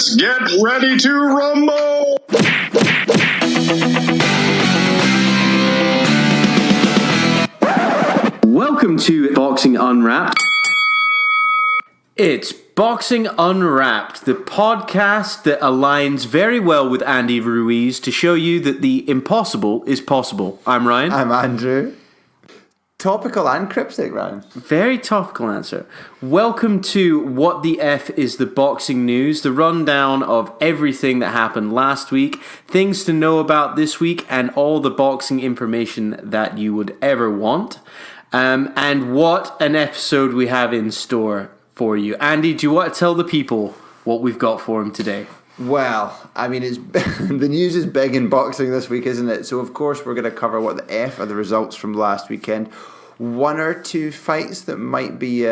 Let's get ready to rumble! Welcome to Boxing Unwrapped. It's Boxing Unwrapped, the podcast that aligns very well with Andy Ruiz to show you that the impossible is possible. I'm Ryan. I'm Andrew. Topical and cryptic, Ryan. Very topical answer. Welcome to What the F is the Boxing News, the rundown of everything that happened last week, things to know about this week, and all the boxing information that you would ever want. And what an episode we have in store for you. Andy, do you want to tell the people what we've got for them today? Well, I mean, it's the news is big in boxing this week, isn't it? So, of course, we're going to cover what the F are the results from last weekend. One or two fights that might be,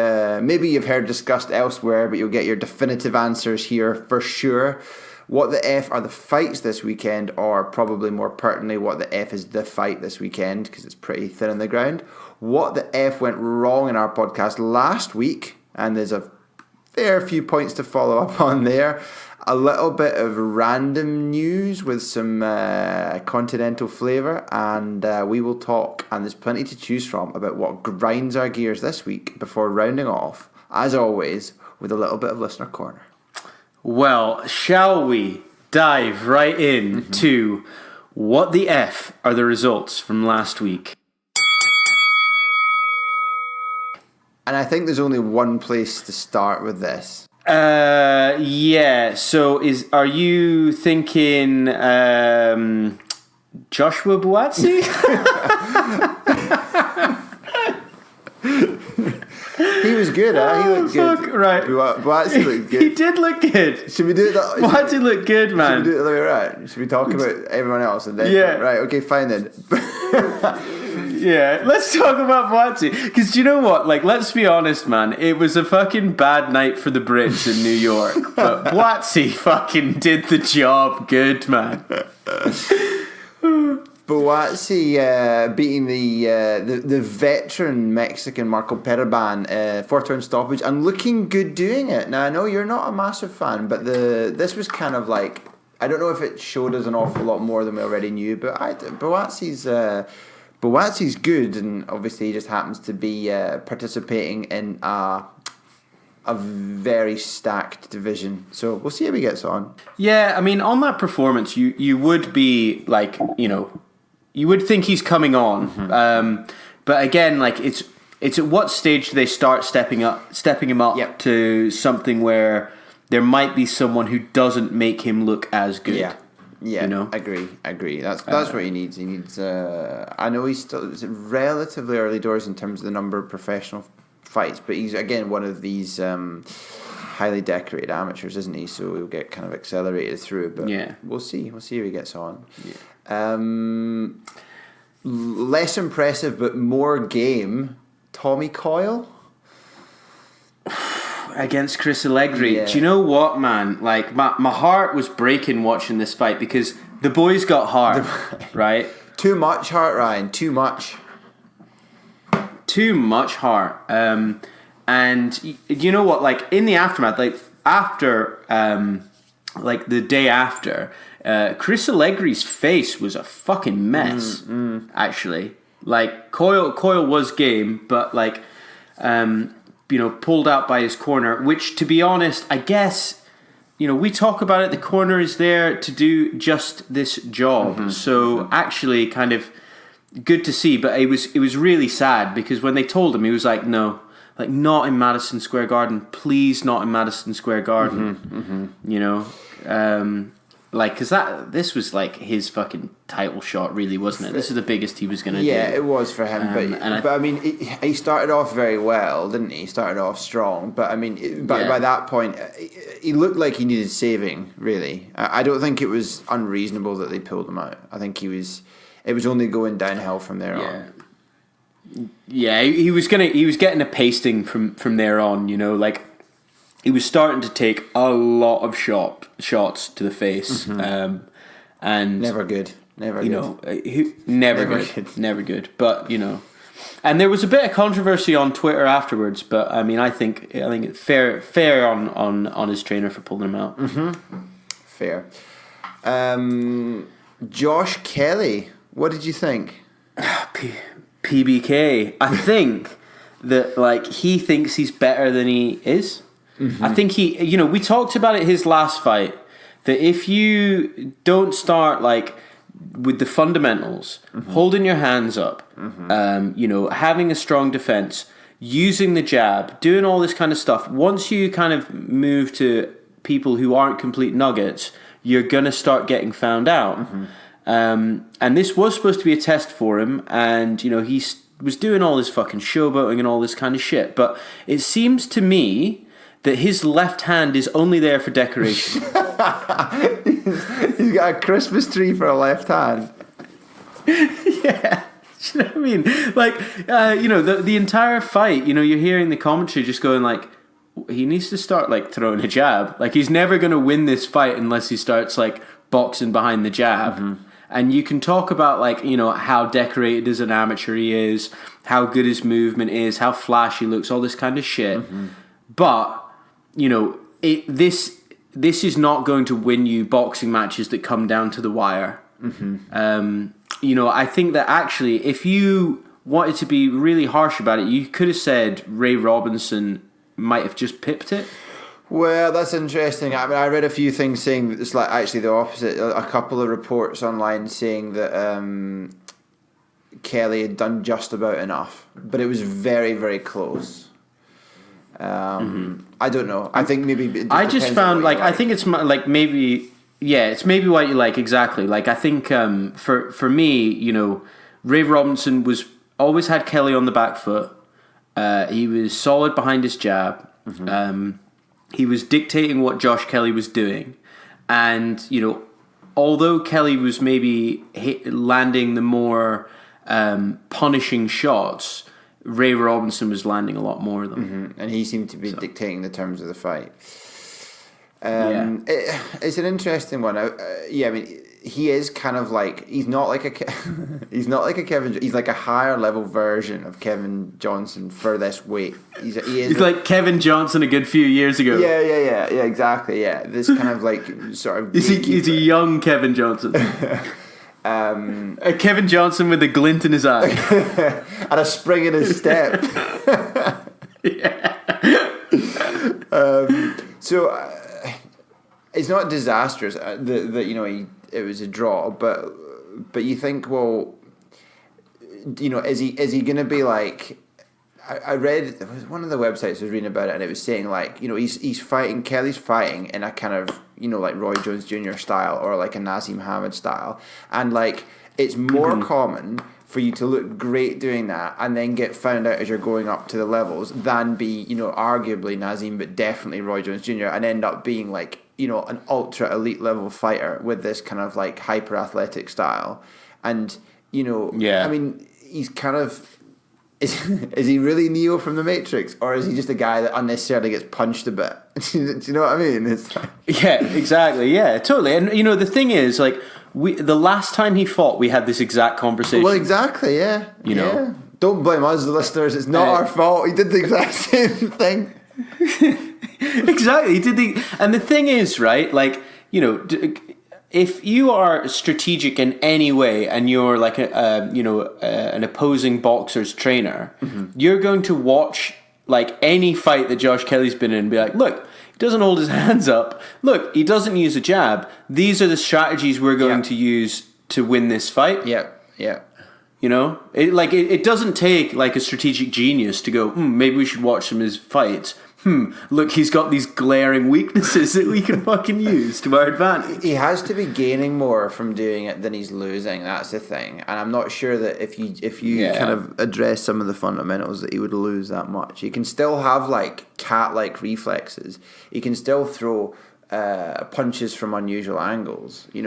maybe you've heard discussed elsewhere, but you'll get your definitive answers here for sure. What the F are the fights this weekend, or probably more pertinently, what the F is the fight this weekend, because it's pretty thin on the ground. What the F went wrong in our podcast last week, and there's a fair few points to follow up on there. A little bit of random news with some continental flavour, and we will talk, and there's plenty to choose from, about what grinds our gears this week before rounding off, as always, with a little bit of Listener Corner. Well, shall we dive right in to what the F are the results from last week? And I think there's only one place to start with this. Yeah. So are you thinking Joshua Buatsi? He was good, huh? He looked good. Right. Buatsi looked good. He did look good. Should we do it? Buatsi looked good, man. Should we do it the other way around? Should we talk about everyone else and then? Yeah. Right. Okay. Fine then. Yeah, let's talk about Buatsi. Because do you know what? Like, let's be honest, man. It was a fucking bad night for the Brits in New York. But Buatsi fucking did the job good, man. Buatsi beating the veteran Mexican Marco Perban 4-turn stoppage and looking good doing it. Now, I know you're not a massive fan, but this was kind of like, I don't know if it showed us an awful lot more than we already knew, but Buatsi's good, and obviously he just happens to be participating in a very stacked division. So we'll see how he gets on. Yeah, I mean, on that performance, you would be like, you would think he's coming on. Mm-hmm. But again, like it's at what stage do they start stepping him up to something where there might be someone who doesn't make him look as good. Yeah, agree. That's what he needs. He needs. I know he's still relatively early doors in terms of the number of professional fights, but he's again one of these highly decorated amateurs, isn't he? So he'll get kind of accelerated through. But we'll see. We'll see how he gets on. Yeah. Less impressive, but more game. Tommy Coyle against Chris Allegri. Yeah. Do you know what, man? Like, my heart was breaking watching this fight because the boys got heart, right? Too much heart, Ryan. Too much heart. And you know what? Like, in the aftermath, like after, like the day after, Chris Allegri's face was a fucking mess. Actually, like Coyle was game, but like, pulled out by his corner, which, to be honest, I guess, we talk about it, the corner is there to do just this job. So actually kind of good to see, but it was really sad because when they told him, he was like, no, like not in Madison Square Garden, please, not in Madison Square Garden, like, because this was like his fucking title shot, really, wasn't it? This is the biggest he was going to do. Yeah, it was for him. But I mean, he started off very well, didn't he? He started off strong. But I mean, by that point, he looked like he needed saving, really. I don't think it was unreasonable that they pulled him out. I think it was only going downhill from there on. Yeah, he was getting a pasting from there on, like. He was starting to take a lot of shots to the face, and never good. Never good. Never good. But And there was a bit of controversy on Twitter afterwards, but I mean, I think it's fair on his trainer for pulling him out. Fair. Josh Kelly, what did you think? PBK. I think that like he thinks he's better than he is. I think we talked about it his last fight, that if you don't start like with the fundamentals, holding your hands up, having a strong defense, using the jab, doing all this kind of stuff, once you kind of move to people who aren't complete nuggets, you're going to start getting found out. And this was supposed to be a test for him, and he was doing all this fucking showboating and all this kind of shit, but it seems to me that his left hand is only there for decoration. He's got a Christmas tree for a left hand. Yeah. Do you know what I mean? Like, the entire fight, you're hearing the commentary just going like, he needs to start like throwing a jab. Like, he's never going to win this fight unless he starts like boxing behind the jab. And you can talk about like, how decorated as an amateur he is, how good his movement is, how flashy he looks, all this kind of shit. But this is not going to win you boxing matches that come down to the wire. I think that actually, if you wanted to be really harsh about it, you could have said Ray Robinson might have just pipped it. Well, that's interesting. I mean, I read a few things saying that it's like actually the opposite. A couple of reports online saying that Kelly had done just about enough, but it was very, very close. I don't know. I think maybe I just found like I think it's like maybe it's maybe what you like exactly. Like I think for me, Ray Robinson was always had Kelly on the back foot. He was solid behind his jab. He was dictating what Josh Kelly was doing, and although Kelly was maybe landing the more punishing shots, Ray Robinson was landing a lot more of them. And he seemed to be dictating the terms of the fight. It's an interesting one. I mean, he is kind of like he's not like a Kevin. He's like a higher level version of Kevin Johnson for this weight. He's like Kevin Johnson a good few years ago. Yeah, exactly. Yeah, this kind of like sort of. He's a young Kevin Johnson. A Kevin Johnson with a glint in his eye and a spring in his step. It's not disastrous that it was a draw, but you think, well, is he going to be like? I read one of the websites was reading about it, and it was saying like he's fighting. Kelly's fighting in a kind of like Roy Jones Jr. style or like a Nazim Hamed style, and like it's more common for you to look great doing that and then get found out as you're going up to the levels than be arguably Nazim but definitely Roy Jones Jr. and end up being like an ultra elite level fighter with this kind of like hyper athletic style, and I mean he's kind of. Is he really Neo from the Matrix, or is he just a guy that unnecessarily gets punched a bit? Do you know what I mean? It's like... Yeah, exactly. Yeah, totally. And the thing is, like, the last time he fought, we had this exact conversation. Well, exactly. Yeah. Yeah. Don't blame us, the listeners. It's not our fault. He did the exact same thing. Exactly. He did and the thing is, right? Like, if you are strategic in any way and you're like an opposing boxer's trainer, you're going to watch like any fight that Josh Kelly's been in and be like, look, he doesn't hold his hands up. Look, he doesn't use a jab. These are the strategies we're going to use to win this fight. Yeah. It doesn't take like a strategic genius to go, maybe we should watch some of his fights. Look, he's got these glaring weaknesses that we can fucking use to our advantage. He has to be gaining more from doing it than he's losing. That's the thing. And I'm not sure that if you kind of address some of the fundamentals that he would lose that much. He can still have like cat-like reflexes. He can still throw punches from unusual angles. It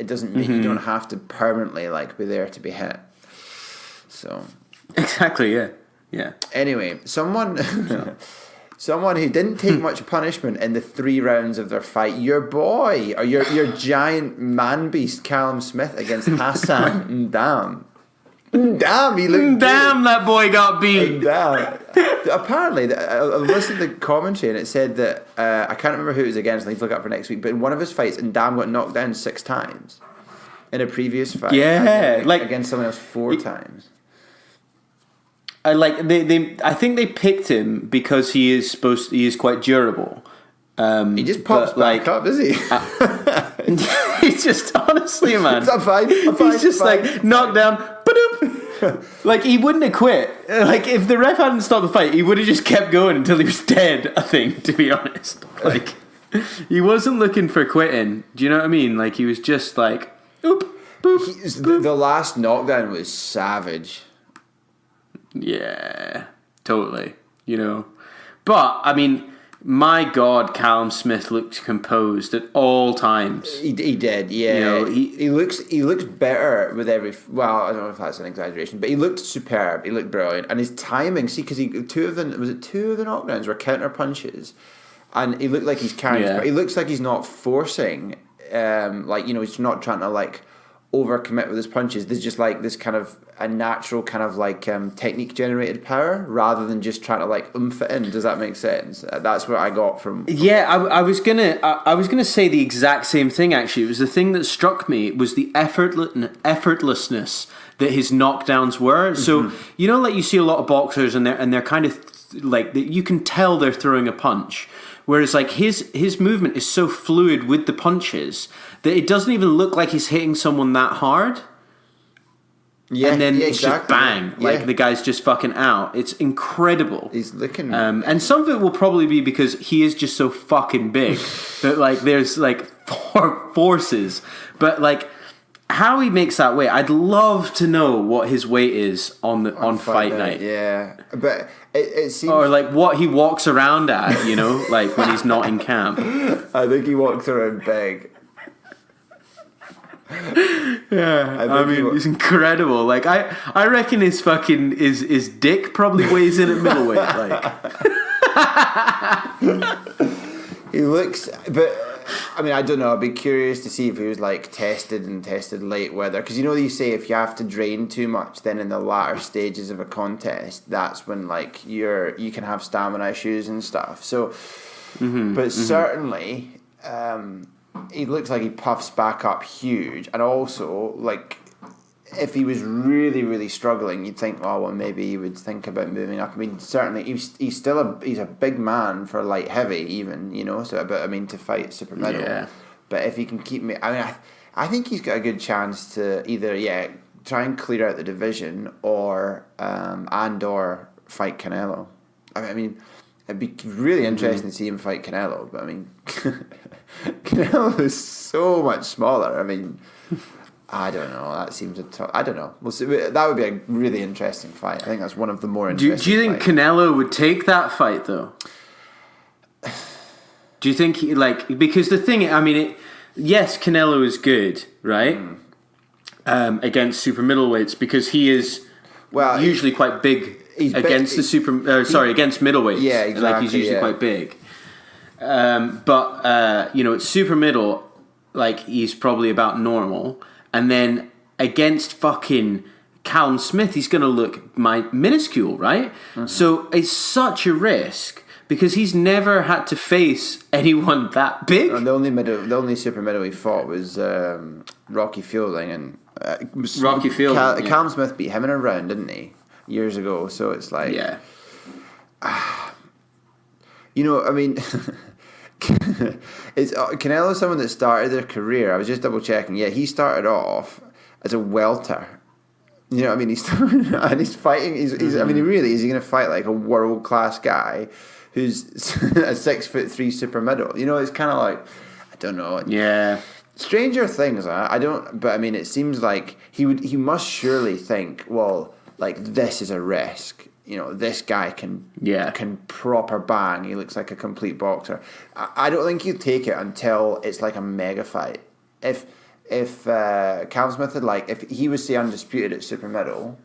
doesn't mean you don't have to permanently like be there to be hit. So exactly, yeah. Yeah. Anyway, someone who didn't take much punishment in the 3 rounds of their fight, your boy, or your giant man beast, Callum Smith, against Hassan Ndam. Damn, he looked Damn, that boy got beat. Damn. Apparently, I listened to the commentary and it said that I can't remember who it was against. I need to look up for next week. But in one of his fights, and Dam got knocked down 6 times in a previous fight. Yeah, like against someone else 4 times. I think they picked him because he is quite durable. He just pops back up, does he? He's just honestly, man. I'm fine. He's just like knocked down. Like he wouldn't have quit. Like if the ref hadn't stopped the fight, he would have just kept going until he was dead. I think, to be honest, like he wasn't looking for quitting. Do you know what I mean? Like he was just like, oop, boop, boop. The last knockdown was savage. Yeah, totally. You know, but I mean. My God, Callum Smith looked composed at all times. He did, yeah. You know, he looks better with every. Well, I don't know if that's an exaggeration, but he looked superb. He looked brilliant, and his timing. See, because two of the knockdowns were counter punches, and he looked like he's carrying. Yeah. He looks like he's not forcing. He's not trying to like overcommit with his punches. There's just like this kind of a natural kind of like technique generated power rather than just trying to like oomph it in. Does that make sense? That's what I got from. Yeah, I was gonna say the exact same thing. Actually, it was the thing that struck me was the effortlessness that his knockdowns were. So you know, like you see a lot of boxers and they're kind of like you can tell they're throwing a punch. Whereas like his movement is so fluid with the punches that it doesn't even look like he's hitting someone that hard. Yeah, and then it's just bang, like the guy's just fucking out. It's incredible. He's looking, and some of it will probably be because he is just so fucking big that like there's like forces. But like how he makes that weight, I'd love to know what his weight is on fight night. Yeah, but it seems, or like what he walks around at, you know, like when he's not in camp. I think he walks around big. Yeah, I mean, he's incredible. Like I reckon his fucking his dick probably weighs in at middleweight. Like he looks, but I mean, I don't know. I'd be curious to see if he was like tested late weather, because you know they say if you have to drain too much, then in the latter stages of a contest, that's when like you can have stamina issues and stuff. So, certainly. He looks like he puffs back up huge, and also like if he was really really struggling, you'd think, oh well, maybe he would think about moving up. I mean, certainly he's still he's a big man for light heavy, even, you know. So, but I mean, to fight super middle, but if he can keep me, I mean, I think he's got a good chance to either try and clear out the division or fight Canelo. I mean. It'd be really interesting to see him fight Canelo, but I mean, Canelo is so much smaller. I mean, I don't know. That seems I don't know. We'll see. That would be a really interesting fight. I think that's one of the more interesting. Do you think Canelo would take that fight though? Do you think because the thing? I mean, yes, Canelo is good, right? Against super middleweights because he is usually quite big. Against against middleweights. Yeah, exactly. Like he's usually quite big. But it's super middle, like he's probably about normal. And then against fucking Callum Smith, he's going to look minuscule, right? Mm-hmm. So it's such a risk because he's never had to face anyone that big. And the only super middle he fought was Rocky Fielding, and Callum Smith beat him in a round, didn't he? Years ago, so it's like, I mean, it's Canelo, someone that started their career. I was just double checking. Yeah, he started off as a welter. You know what I mean? He started and he's fighting. I mean, he really is. He going to fight like a world class guy who's a 6'3" super middle. You know, it's kind of like, I don't know. Yeah. Stranger things. I don't. But I mean, it seems like he must surely think, well, like this is a risk. You know, this guy can proper bang. He looks like a complete boxer. I don't think he'd take it until it's like a mega fight. If Callum Smith had if he was say undisputed at super middle,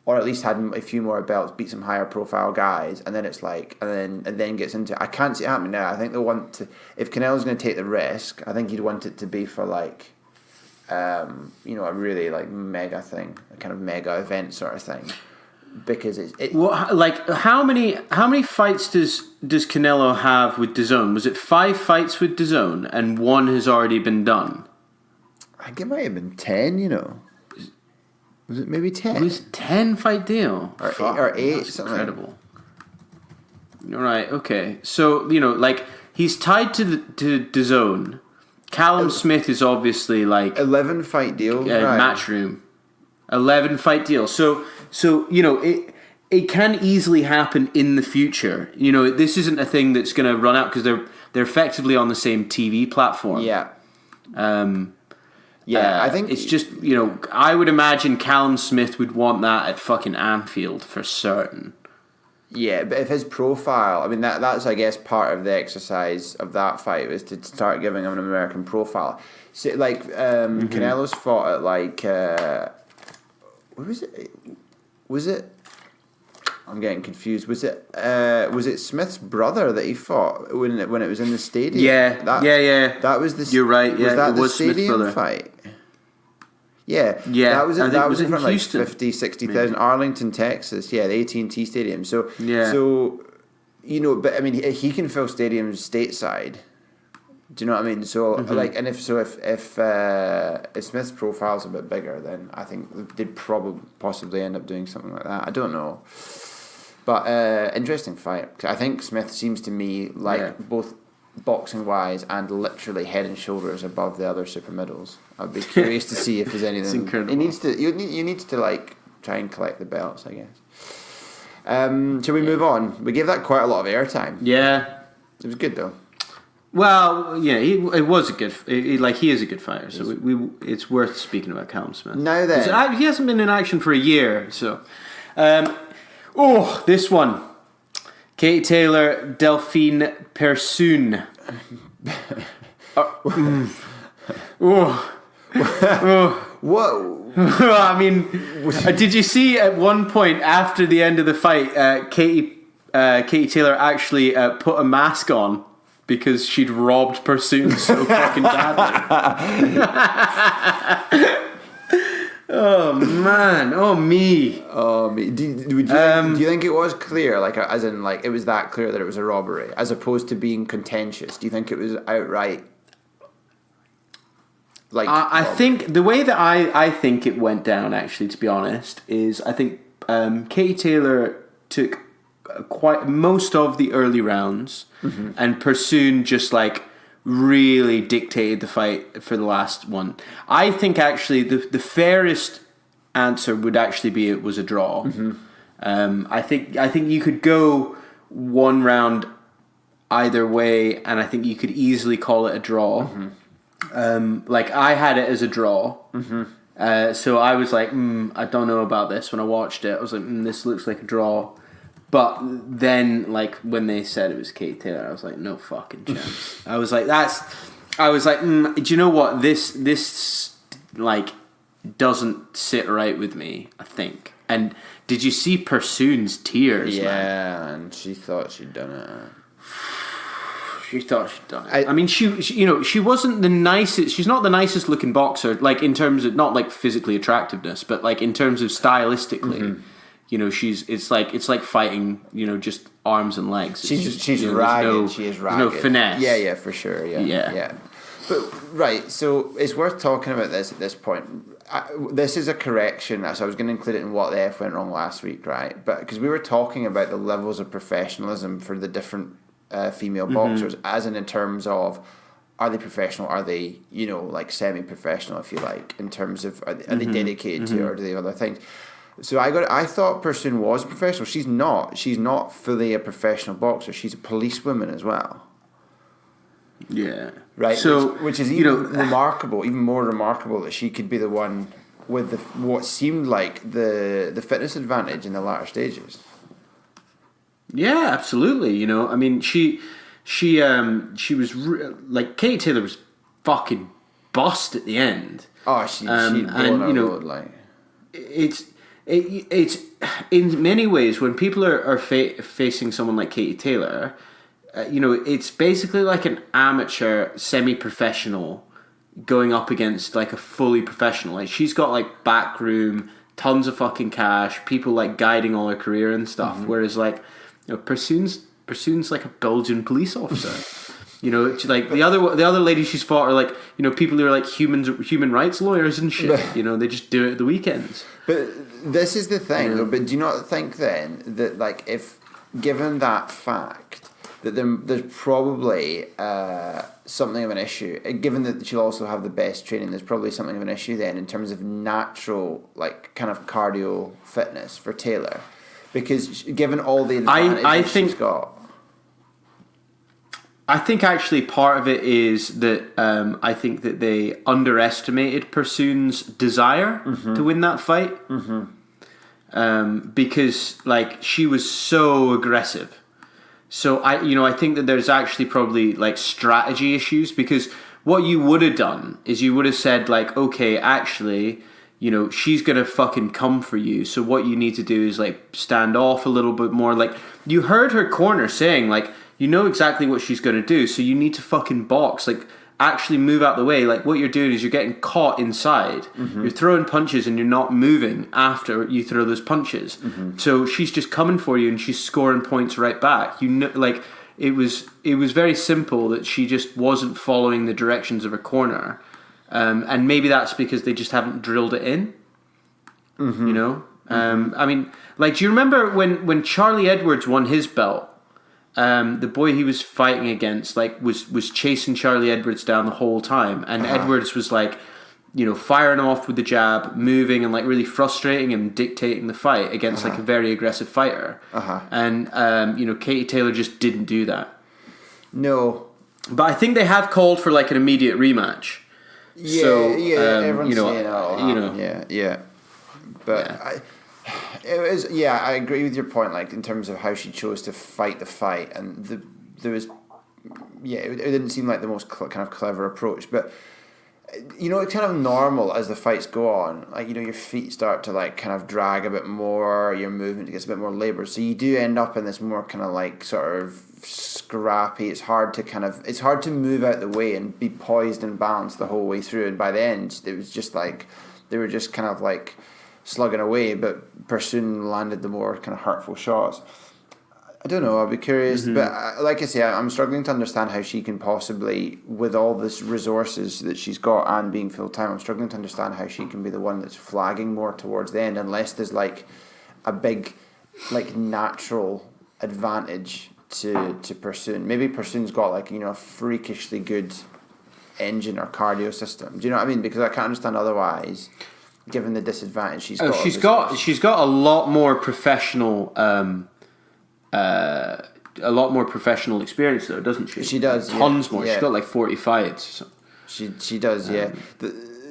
or at least had a few more belts, beat some higher profile guys, and then it's like and then gets into it. I can't see it happening now. I think they'll want to, if Canelo's going to take the risk, I think he'd want it to be for like a really like mega thing, a kind of mega event sort of thing, because how many fights does Canelo have with DAZN? Was it 5 fights with DAZN and 1 has already been done? I think it might have been 10. Was it maybe 10? It was 10 fight deal or 8. That's incredible. All right, okay. So he's tied to DAZN. Callum Smith is obviously like 11 fight deal. Right. Matchroom, 11 fight deal. So it can easily happen in the future. This isn't a thing that's going to run out because they're effectively on the same TV platform. Yeah. I think it's just I would imagine Callum Smith would want that at fucking Anfield for certain. Yeah, but if his profile, I mean that's I guess part of the exercise of that fight was to start giving him an American profile. So Canelo's fought at like where was it? Was it? I'm getting confused. Was it Smith's brother that he fought when it was in the stadium? Yeah, That was the. You're right. Yeah, was that it the was Smith's stadium brother. fight? Yeah. That was in front of like Houston. 50, 60,000, Arlington, Texas. Yeah, the AT&T Stadium. So yeah. So but I mean, he can fill stadiums stateside. Do you know what I mean? So and if Smith's profile's a bit bigger, then I think they'd possibly end up doing something like that. I don't know. But interesting fight. I think Smith seems to me like both boxing wise and literally head and shoulders above the other super middles. I'd be curious to see if there's anything. It's incredible. He needs to. You need to like try and collect the belts, I guess. Shall we move on? We gave that quite a lot of airtime. Yeah, it was good though. Well, yeah, he is a good fighter, so it's worth speaking about Callum Smith. Now then, he hasn't been in action for a year, so. This one. Katie Taylor, Delphine Persoon. Whoa. I mean, did you see at one point after the end of the fight, Katie Taylor actually put a mask on because she'd robbed Persoon so fucking badly? Oh man! Oh me! Do you think it was clear, like as in like it was that clear that it was a robbery, as opposed to being contentious? Do you think it was outright? Like I think the way that I think it went down, actually, to be honest, is I think Katie Taylor took quite most of the early rounds, and Persoon just like really dictated the fight for the last one. I think actually the fairest answer would actually be it was a draw. I think you could go one round either way, and I think you could easily call it a draw. Like I had it as a draw. So I was like, I don't know about this. When I watched it, I was like, this looks like a draw. But then, like, when they said it was Katie Taylor, I was like, no fucking chance. I was like, do you know what? This like, doesn't sit right with me, I think. And did you see Persoon's tears, man? Yeah, and she thought she'd done it. She thought she'd done it. I mean, she wasn't the nicest. She's not the nicest looking boxer, like, in terms of, not, like, physically attractiveness, but, like, in terms of stylistically. It's like fighting, just arms and legs. She's ragged. She is ragged. No finesse. Yeah, for sure. Yeah. But right, so it's worth talking about this at this point. This is a correction, so I was going to include it in what the F went wrong last week, right? But because we were talking about the levels of professionalism for the different female boxers, as in terms of, are they professional? Are they, like semi-professional, if you like, in terms of are they dedicated to it, or do they have other things? So I thought Persoon was professional. She's not. She's not fully a professional boxer. She's a policewoman as well. Yeah. Right. So, which is even more remarkable that she could be the one with what seemed like the fitness advantage in the latter stages. Yeah, absolutely. I mean, she was like, Katie Taylor was fucking bust at the end. Oh, she'd blown her load, like. It's in many ways, when people are facing someone like Katie Taylor, it's basically like an amateur, semi-professional, going up against like a fully professional. Like she's got like backroom, tons of fucking cash, people like guiding all her career and stuff. Whereas like, Pursoon's like a Belgian police officer. Like the other ladies she's fought are like, people who are like human rights lawyers and shit. They just do it at the weekends. But this is the thing, though. But do you not think then that, like, if given that fact, that there's probably something of an issue, given that she'll also have the best training, there's probably something of an issue then in terms of natural, like, kind of cardio fitness for Taylor, because given all the advantages she's got. I think actually part of it is that I think that they underestimated Pursoon's desire to win that fight, because like she was so aggressive. So I think that there's actually probably like strategy issues, because what you would have done is you would have said like, okay, actually, she's gonna fucking come for you. So what you need to do is like stand off a little bit more. Like you heard her corner saying like, you know exactly what she's going to do, so you need to fucking box. Like, actually move out the way. Like, what you're doing is you're getting caught inside. You're throwing punches and you're not moving after you throw those punches. So she's just coming for you and she's scoring points right back. Like, it was very simple that she just wasn't following the directions of her corner. And maybe that's because they just haven't drilled it in. I mean, like, do you remember when Charlie Edwards won his belt? The boy he was fighting against like was chasing Charlie Edwards down the whole time, and Edwards was like, firing off with the jab, moving and like really frustrating and dictating the fight against like a very aggressive fighter. And Katie Taylor just didn't do that. No, but I think they have called for like an immediate rematch. Yeah, so, everyone's saying but. Yeah. It was, I agree with your point, like in terms of how she chose to fight the fight, and there was, it didn't seem like the most kind of clever approach, but it's kind of normal as the fights go on, like your feet start to like kind of drag a bit more, your movement gets a bit more laboured, so you do end up in this more kind of like sort of scrappy. It's hard to move out the way and be poised and balanced the whole way through, and by the end it was just like they were just kind of like slugging away, but Pursoon landed the more kind of hurtful shots. I don't know, I'll be curious, but like I say, I'm struggling to understand how she can possibly, with all this resources that she's got and being full-time, I'm struggling to understand how she can be the one that's flagging more towards the end, unless there's like a big like natural advantage to Pursoon. Maybe Pursoon's got like, a freakishly good engine or cardio system. Do you know what I mean? Because I can't understand otherwise, given the disadvantage she's got. She's got a lot more professional experience though, doesn't she? She does. Tons more. Yeah. She's got like 40 fights. So. She does, yeah.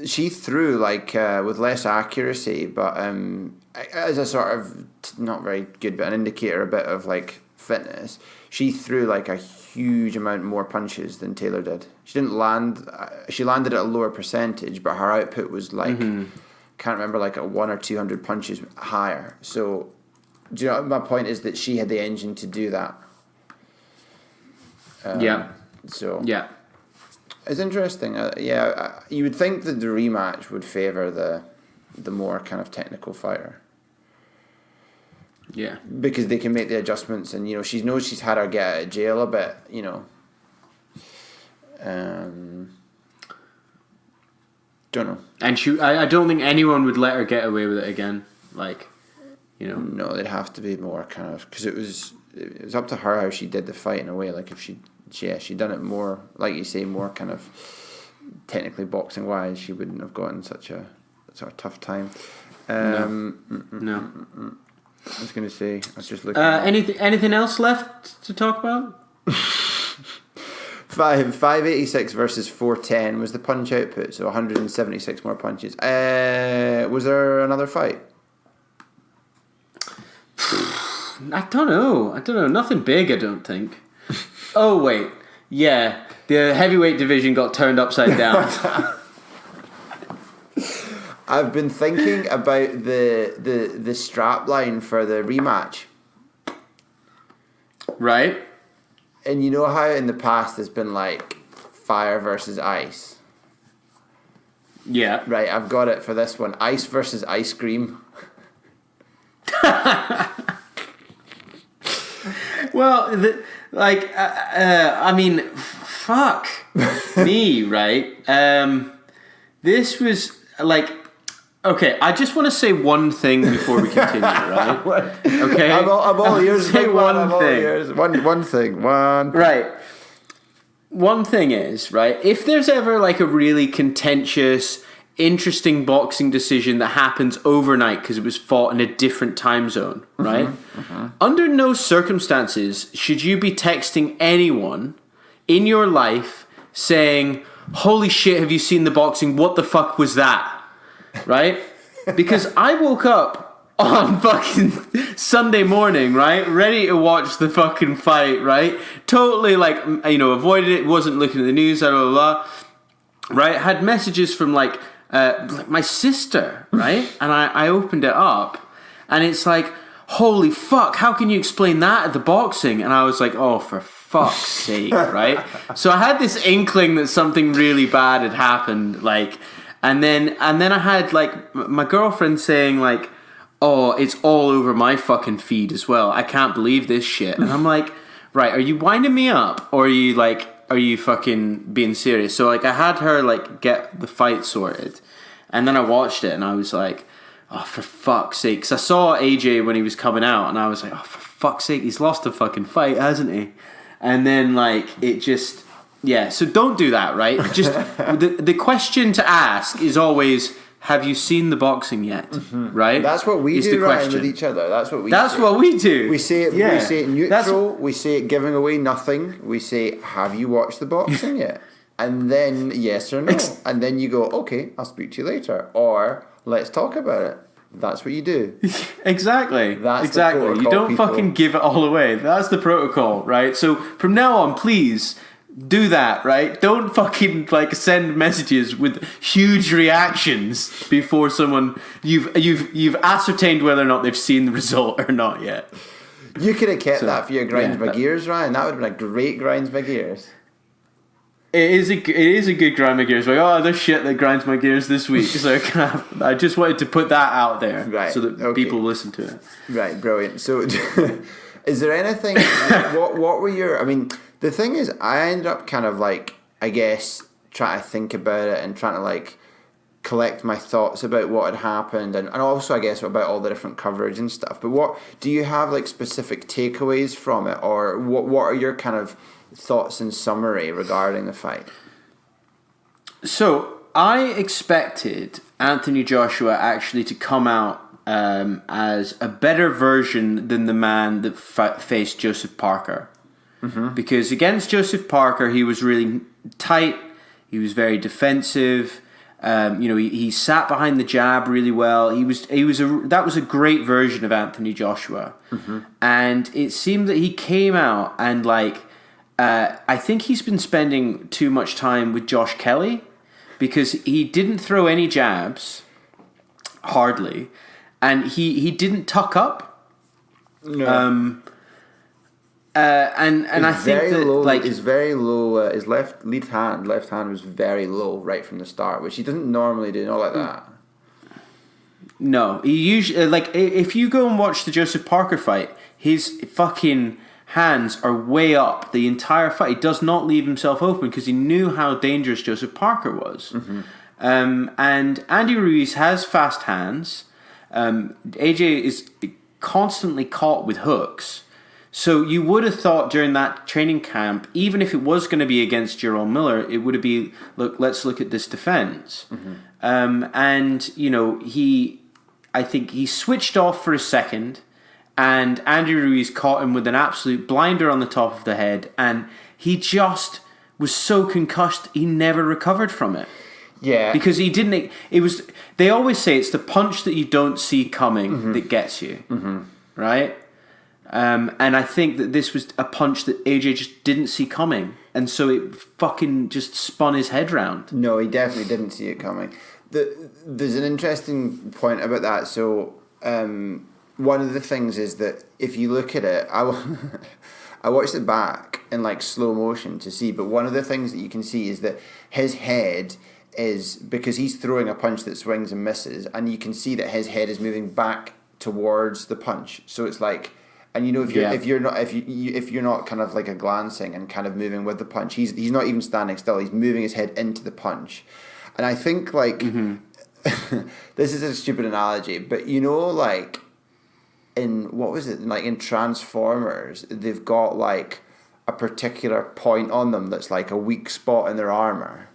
She threw like with less accuracy, but as a sort of not very good, but an indicator a bit of like fitness. She threw like a huge amount more punches than Taylor did. She didn't land. She landed at a lower percentage, but her output was like. Can't remember, like a 100 or 200 punches higher. So, do you know, my point is that she had the engine to do that. So it's interesting. You would think that the rematch would favour the more kind of technical fighter. Yeah, because they can make the adjustments, and she knows she's had her get out of jail a bit. Don't know. And I don't think anyone would let her get away with it again. Like, No, they'd have to be more kind of, because it was up to her how she did the fight in a way. Like if she'd done it more, like you say, more kind of technically boxing wise, she wouldn't have gotten such a sort of tough time. No. I was going to say, I was just looking. Anything else left to talk about? 586 versus 410 was the punch output, so 176 more punches. Was there another fight? I don't know. Nothing big, I don't think. Oh, wait. Yeah, the heavyweight division got turned upside down. I've been thinking about the strap line for the rematch. Right. And you know how in the past there's been like fire versus ice? Yeah. Right, I've got it for this one. Ice versus ice cream. Well, I mean, fuck me, right? This was like, okay, I just want to say one thing before we continue, right? Okay, I'm all yours. Say one thing. One thing. Right. One thing is, right, if there's ever like a really contentious, interesting boxing decision that happens overnight because it was fought in a different time zone, right? Under no circumstances should you be texting anyone in your life saying, holy shit, have you seen the boxing? What the fuck was that? Right? Because I woke up on fucking Sunday morning, right? Ready to watch the fucking fight, right? Totally like, avoided it, wasn't looking at the news, blah, blah, blah. Right? Had messages from like my sister, right? And I opened it up and it's like, holy fuck, how can you explain that at the boxing? And I was like, oh, for fuck's sake, right? So I had this inkling that something really bad had happened, like, and then I had like my girlfriend saying like, oh, it's all over my fucking feed as well. I can't believe this shit. And I'm like, right, are you winding me up? Or are you fucking being serious? So like I had her like get the fight sorted. And then I watched it and I was like, oh, for fuck's sake. Because I saw AJ when he was coming out and I was like, oh, for fuck's sake, he's lost a fucking fight, hasn't he? And then like it just, yeah. So don't do that, right? Just the question to ask is always, have you seen the boxing yet? Right? That's what we do, Ryan, with each other. That's what we do. We say it, we say it neutral. We say it giving away nothing. We say, have you watched the boxing yet? And then yes or no. And then you go, okay, I'll speak to you later. Or let's talk about it. That's what you do. Exactly. That's exactly. You don't fucking give it all away. That's the protocol, right? So from now on, please do that, right? Don't fucking like send messages with huge reactions before someone you've ascertained whether or not they've seen the result or not yet. You could have kept that for your grinds my gears, Ryan. That would have been a great grinds my gears. It is a good grind my gears. Like, oh, there's shit that grinds my gears this week. So I just wanted to put that out there, right, so that people listen to it. Right, brilliant. So, is there anything? what were your? I mean, the thing is, I ended up kind of like, I guess, trying to think about it and trying to like collect my thoughts about what had happened, and also I guess about all the different coverage and stuff. But what do you have like specific takeaways from it, or what are your kind of thoughts in summary regarding the fight? So I expected Anthony Joshua actually to come out as a better version than the man that faced Joseph Parker. Because against Joseph Parker, he was really tight. He was very defensive. He sat behind the jab really well. That was a great version of Anthony Joshua. And it seemed that he came out and like, I think he's been spending too much time with Josh Kelly because he didn't throw any jabs, hardly, and he didn't tuck up. No. And I think that low, like is very low. His left hand was very low right from the start, which he doesn't normally do. Not like that. No, he usually like if you go and watch the Joseph Parker fight, his fucking hands are way up the entire fight. He does not leave himself open because he knew how dangerous Joseph Parker was. And Andy Ruiz has fast hands. AJ is constantly caught with hooks. So you would have thought during that training camp, even if it was going to be against Jerome Miller, it would have been, look, let's look at this defense. I think he switched off for a second, and Andy Ruiz caught him with an absolute blinder on the top of the head, and he just was so concussed he never recovered from it. Yeah. Because he didn't. They always say it's the punch that you don't see coming that gets you. Right? And I think that this was a punch that AJ just didn't see coming. And so it fucking just spun his head round. No, he definitely didn't see it coming. There's an interesting point about that. So one of the things is that if you look at it, I watched it back in like slow motion to see, but one of the things that you can see is that his head is because he's throwing a punch that swings and misses, and you can see that his head is moving back towards the punch. So it's like, and if you're not kind of like a glancing and kind of moving with the punch, he's not even standing still. He's moving his head into the punch, and I think like this is a stupid analogy, but like in what was it like in Transformers, they've got like a particular point on them that's like a weak spot in their armor.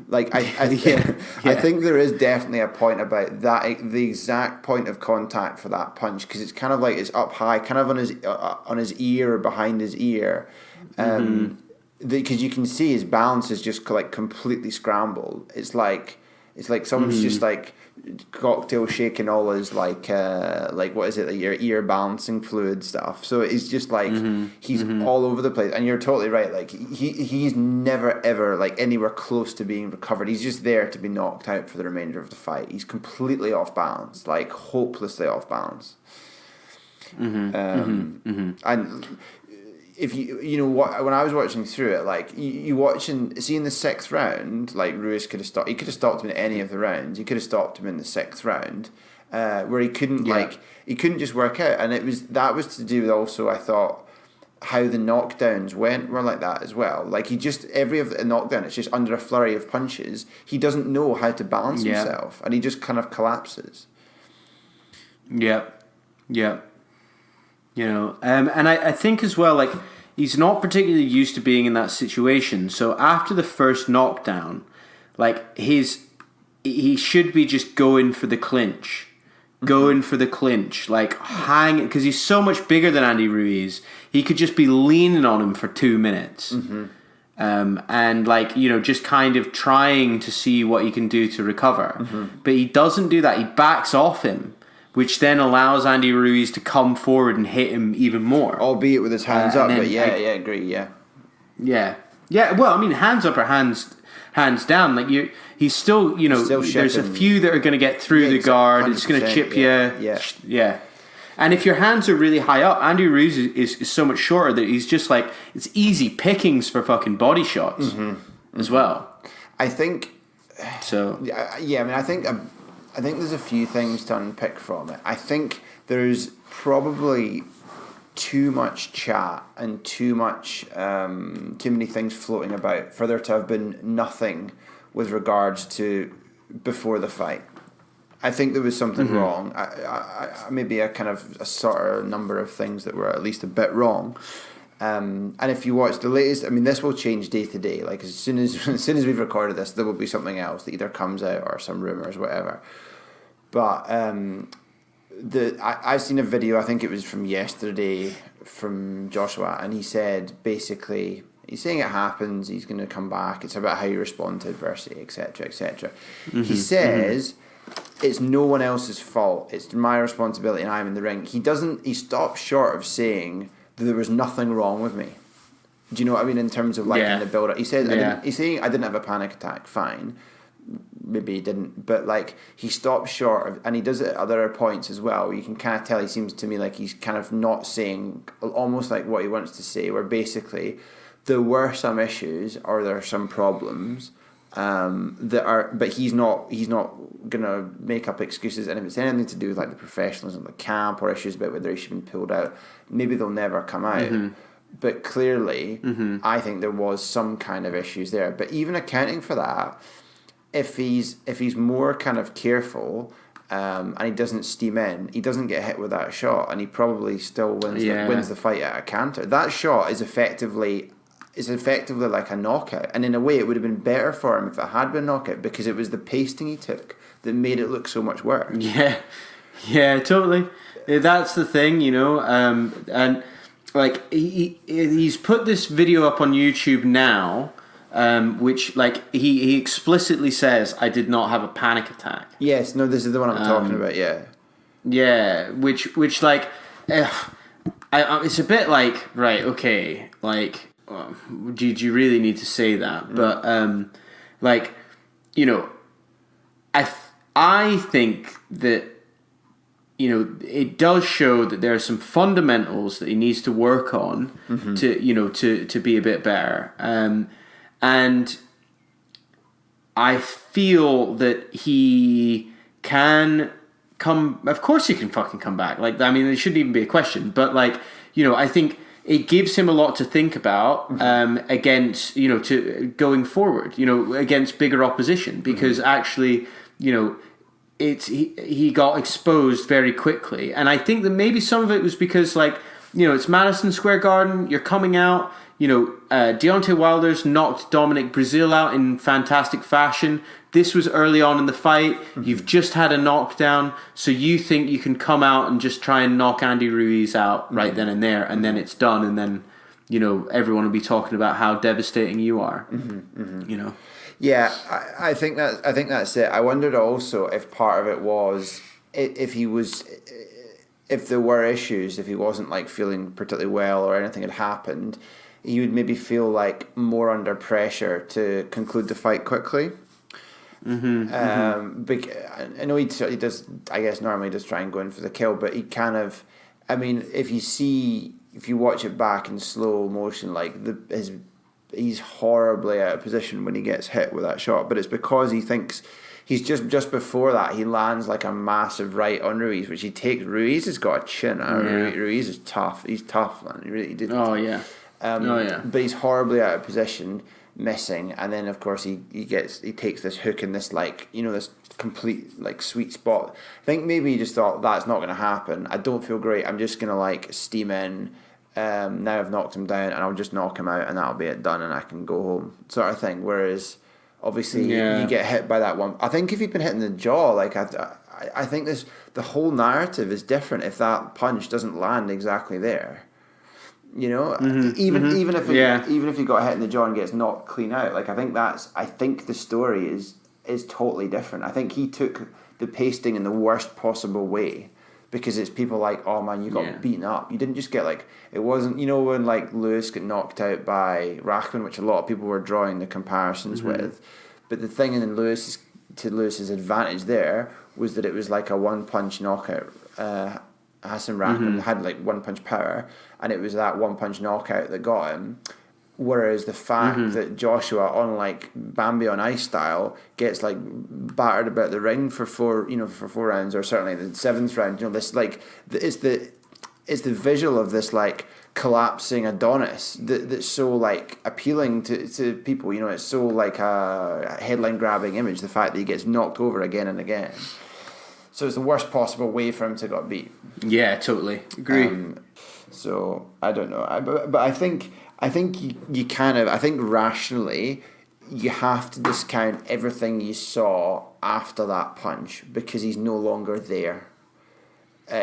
Like I think there is definitely a point about that, the exact point of contact for that punch, because it's kind of like it's up high, kind of on his ear or behind his ear, because you can see his balance is just like completely scrambled. It's like someone's just like cocktail shaking all his like what is it, like your ear balancing fluid stuff. So it's just like he's all over the place, and you're totally right. Like he's never ever like anywhere close to being recovered. He's just there to be knocked out for the remainder of the fight. He's completely off balance, like hopelessly off balance. And if when I was watching through it, like you watching, seeing the sixth round, like Ruiz could have stopped. He could have stopped him in any of the rounds. He could have stopped him in the sixth round, where he couldn't he couldn't just work out, and that was to do with also, I thought, how the knockdowns were like that as well. Like he just every of the knockdown, it's just under a flurry of punches. He doesn't know how to balance himself, and he just kind of collapses. Yeah. And I think as well, like, he's not particularly used to being in that situation. So after the first knockdown, like, he should be just going for the clinch. Like, because he's so much bigger than Andy Ruiz. He could just be leaning on him for 2 minutes. And, like, just kind of trying to see what he can do to recover. But he doesn't do that. He backs off him, which then allows Andy Ruiz to come forward and hit him even more. Albeit with his hands up, but agree, Yeah. Well, I mean, hands up or hands down. Like he's still, there's a few that are going to get through the guard. It's going to chip you. Yeah. And if your hands are really high up, Andy Ruiz is so much shorter that he's just like, it's easy pickings for fucking body shots as well. I think. So. Yeah, I mean, I think there's a few things to unpick from it. I think there's probably too much chat and too many things floating about for there to have been nothing with regards to before the fight. I think there was something wrong. Maybe a sort of number of things that were at least a bit wrong. And if you watch the latest, I mean, this will change day to day. Like as soon as we've recorded this, there will be something else that either comes out or some rumors, whatever. But I've seen a video. I think it was from yesterday from Joshua, and he said basically he's saying it happens. He's going to come back. It's about how you respond to adversity, etc., etc. He says it's no one else's fault. It's my responsibility, and I'm in the ring. He stops short of saying that there was nothing wrong with me. Do you know what I mean in terms of like in the build up? He says he's saying I didn't have a panic attack. Fine, maybe he didn't, but like he stops short of, and he does it at other points as well. You can kind of tell he seems to me like he's kind of not saying almost like what he wants to say. Where basically there were some issues or there are some problems that are, but he's not gonna make up excuses. And if it's anything to do with like the professionalism of the camp or issues about whether he should have been pulled out, maybe they'll never come out. But clearly, I think there was some kind of issues there. But even accounting for that, if he's more kind of careful and he doesn't steam in, he doesn't get hit with that shot, and he probably still wins the fight at a canter. That shot is effectively like a knockout, and in a way it would have been better for him if it had been a knockout, because it was the pasting he took that made it look so much worse. Yeah, totally. That's the thing, and like he's put this video up on YouTube now, which like he explicitly says, I did not have a panic attack. Yes, no, this is the one I'm talking about. Yeah, which like it's a bit like, right, okay, like do you really need to say that? But like, I think that it does show that there are some fundamentals that he needs to work on to be a bit better. And I feel that he can come. Of course, he can fucking come back. Like, I mean, it shouldn't even be a question. But like, I think it gives him a lot to think about against, to going forward, against bigger opposition, because actually, he got exposed very quickly. And I think that maybe some of it was because, like, it's Madison Square Garden, you're coming out, Deontay Wilder's knocked Dominic Breazeale out in fantastic fashion. This was early on in the fight. You've just had a knockdown, so you think you can come out and just try and knock Andy Ruiz out right then and there, and then it's done, and then, everyone will be talking about how devastating you are, Yeah, I think that's it. I wondered also if part of it was if there were issues, if he wasn't like feeling particularly well or anything had happened, he would maybe feel like more under pressure to conclude the fight quickly. I know he does. I guess normally does try and go in for the kill, but he kind of. I mean, if you watch it back in slow motion, like he's horribly out of position when he gets hit with that shot. But it's because he thinks he's just before that he lands like a massive right on Ruiz, which he takes. Ruiz has got a chin. Ruiz is tough. He's tough, man. He really did. Oh yeah. But he's horribly out of position, missing, and then of course he takes this hook in this this complete like sweet spot. I think maybe he just thought that's not going to happen. I don't feel great. I'm just going to like steam in. Now I've knocked him down, and I'll just knock him out, and that'll be it done, and I can go home, sort of thing. Whereas obviously you get hit by that one. I think if he'd been hit in the jaw, like I think the whole narrative is different if that punch doesn't land exactly there. Even if he got hit in the jaw and gets knocked clean out, like I think the story is totally different. I think he took the pasting in the worst possible way, because it's people like, oh man, you got beaten up. You didn't just get like, it wasn't, when like Lewis got knocked out by Rahman, which a lot of people were drawing the comparisons with. But the thing in Lewis's advantage there was that it was like a one punch knockout. Hassan Rahman had like one punch power, and it was that one punch knockout that got him. Whereas the fact that Joshua, on like Bambi on Ice style, gets like battered about the ring for four rounds, or certainly the seventh round, this like it's the visual of this like collapsing Adonis that's so like appealing to people. It's so like a headline grabbing image. The fact that he gets knocked over again and again. So it's the worst possible way for him to got beat. Yeah, totally agree. So I don't know, but I think you kind of, I think rationally you have to discount everything you saw after that punch, because he's no longer there.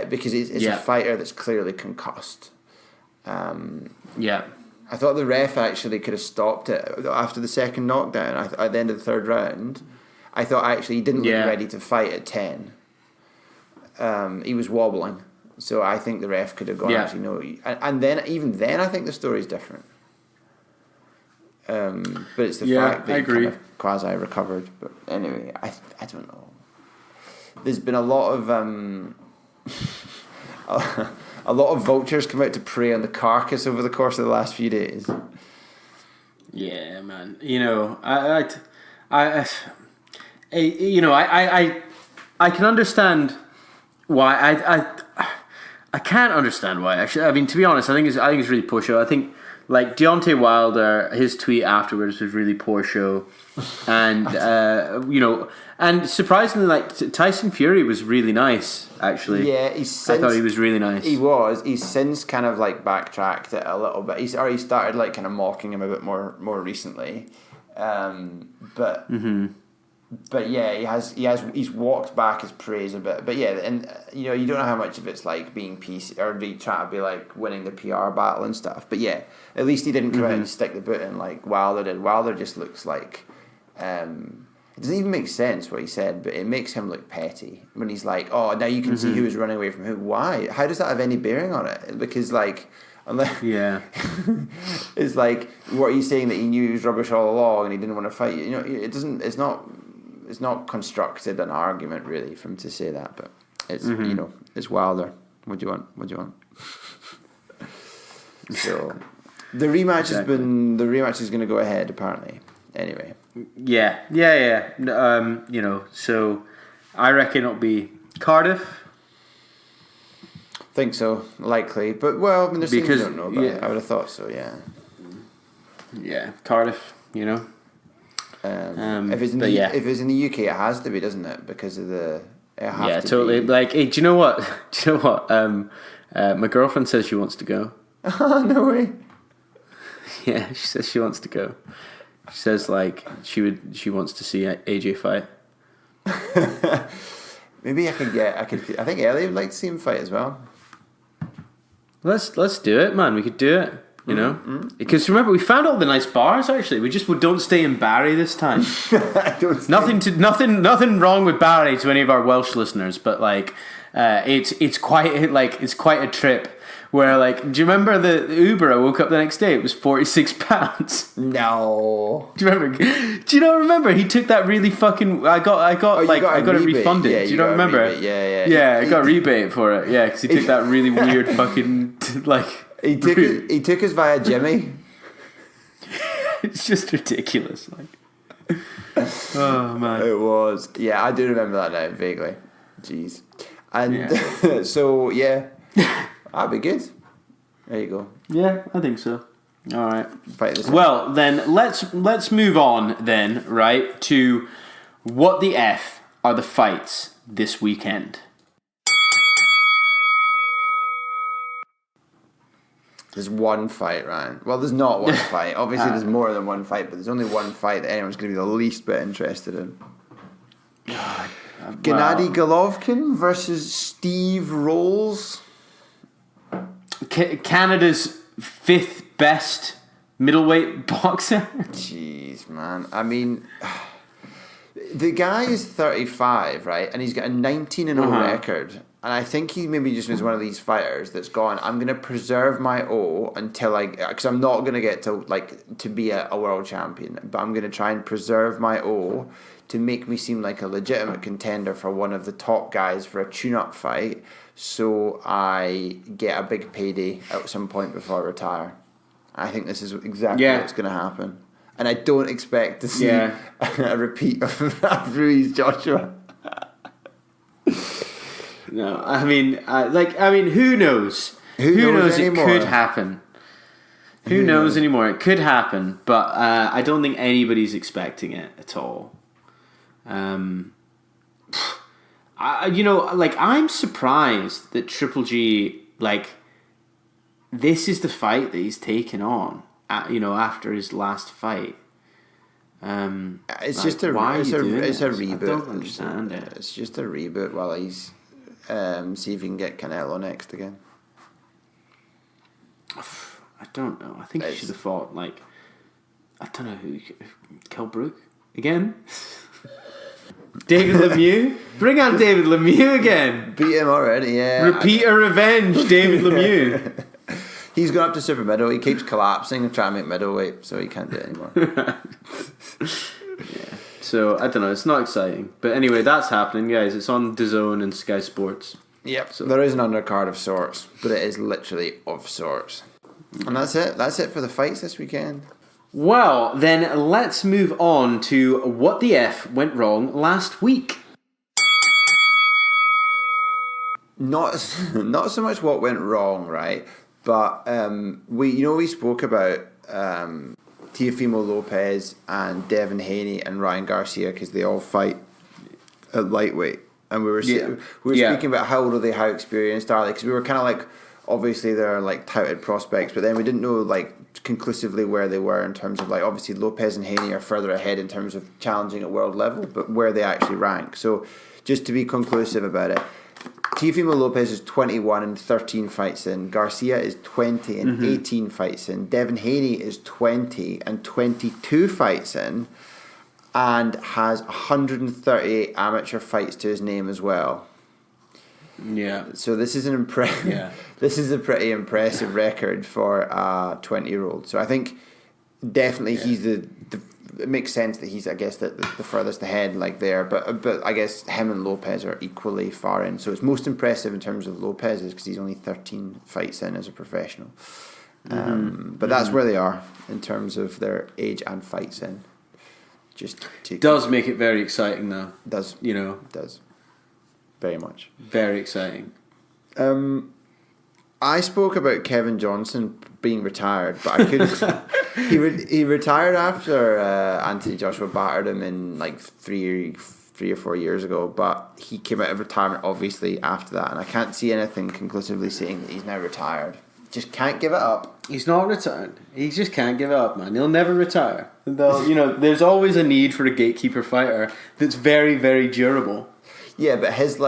Because it's a fighter that's clearly concussed. I thought the ref actually could have stopped it after the second knockdown. At the end of the third round, I thought actually he didn't look ready to fight at 10. He was wobbling, so I think the ref could have gone actually no. And then even then, I think the story's different. But it's the fact that he kind of quasi recovered. But anyway, I don't know. There's been a lot of a lot of vultures come out to prey on the carcass over the course of the last few days. Yeah, man. I can understand why. I can't understand why. Actually, I mean, to be honest, I think it's really poor show. I think like Deontay Wilder, his tweet afterwards was really poor show, and and surprisingly, like Tyson Fury was really nice. Actually, yeah, I thought he was really nice. He was. He's since kind of like backtracked it a little bit. He started like kind of mocking him a bit more recently, But yeah, he's walked back his praise a bit. But yeah, and you don't know how much of it's like being PC or trying to be like winning the PR battle and stuff. But yeah, at least he didn't come out and stick the boot in like Wilder did. Wilder just looks like it doesn't even make sense what he said, but it makes him look petty when he's like, oh, now you can see who was running away from who. Why? How does that have any bearing on it? Because like, it's like, what are you saying, that he knew he was rubbish all along and he didn't want to fight you? It doesn't. It's not constructed an argument really for him to say that, but it's it's Wilder. What do you want? So the rematch is going to go ahead apparently. Anyway. Yeah. So I reckon it'll be Cardiff. Think so, likely. But, well, I mean, there's things you don't know about it. I would have thought so, yeah. Yeah, Cardiff, if it's in the UK, it has to be, doesn't it? Because of the... totally. Be... Like, hey, do you know what? My girlfriend says she wants to go. Oh, no way. Yeah, she says she wants to go. She says, like, she wants to see AJ fight. Maybe I think Ellie would like to see him fight as well. Let's do it, man. We could do it. You know, because remember we found all the nice bars. Actually, we don't stay in Barry this time. Nothing wrong with Barry to any of our Welsh listeners, but like, it's quite a trip. Where like, do you remember the Uber? I woke up the next day. It was £46. No. Do you remember? Do you not remember? He took that really fucking. I got it refunded. Yeah, do you not remember? Yeah. I got a rebate for it. Yeah, because he took that really weird fucking like. He took us via Jimmy. It's just ridiculous. Like, oh man, it was. Yeah, I do remember that now vaguely. Jeez, and so yeah. That'd be good. There you go. Yeah, I think so. All right. Fight this well, then let's move on then, right, to what the F are the fights this weekend. There's one fight, Ryan. Well, there's not one fight. Obviously, there's more than one fight, but there's only one fight that anyone's going to be the least bit interested in. Gennady Golovkin versus Steve Rolls. Canada's 5th best middleweight boxer. Jeez, man. I mean, the guy is 35, right? And he's got a 19-0 record. And I think he maybe just was one of these fighters that's gone, I'm going to preserve my O until because I'm not going to get to be a world champion, but I'm going to try and preserve my O to make me seem like a legitimate contender for one of the top guys for a tune-up fight, so I get a big payday at some point before I retire. I think this is exactly what's going to happen. And I don't expect to see a repeat of Ruiz Joshua. No, I mean, who knows? Who knows anymore? It could happen. Who knows anymore? It could happen, but I don't think anybody's expecting it at all. I'm surprised that Triple G, this is the fight that he's taken on, after his last fight. It's just a reboot. I don't understand it. It's just a reboot while he's see if he can get Canelo next again. I don't know. I think he should have fought I don't know who. Kell Brook again. David Lemieux? Bring on David Lemieux again. Beat him already, yeah. Repeat a revenge, David Lemieux. He's gone up to super middle. He keeps collapsing and trying to make middleweight, so he can't do it anymore. Yeah. So, I don't know. It's not exciting. But anyway, that's happening, guys. It's on DAZN and Sky Sports. Yep. So there is an undercard of sorts, but it is literally of sorts. And that's it. That's it for the fights this weekend. Well, then let's move on to what the F went wrong last week. Not so much what went wrong, right? But we spoke about Teofimo Lopez and Devan Haney and Ryan Garcia because they all fight at lightweight, and we were speaking about how old are they, how experienced are they? Because we were kind of like, obviously they're touted prospects, but then we didn't know conclusively where they were in terms of obviously Lopez and Haney are further ahead in terms of challenging at world level, but where they actually rank. So just to be conclusive about it, Teofimo Lopez is 21 and 13 fights in. Garcia is 20 and 18 fights in. Devan Haney is 20 and 22 fights in, and has 138 amateur fights to his name as well. Yeah. So this is This is a pretty impressive record for a 20-year-old. So I think definitely he's it makes sense that he's, I guess, the furthest ahead there. But I guess him and Lopez are equally far in. So it's most impressive in terms of Lopez is because he's only 13 fights in as a professional. But that's where they are in terms of their age and fights in. Just to Does make it very exciting, though. does does very much Very exciting. I spoke about Kevin Johnson being retired, but I couldn't. He retired after Anthony Joshua battered him in like three or 4 years ago. But he came out of retirement obviously after that, and I can't see anything conclusively saying that he's now retired. Just can't give it up. He's not retired. He just can't give it up, man. He'll never retire. Though, there's always a need for a gatekeeper fighter that's very, very durable. Yeah, but his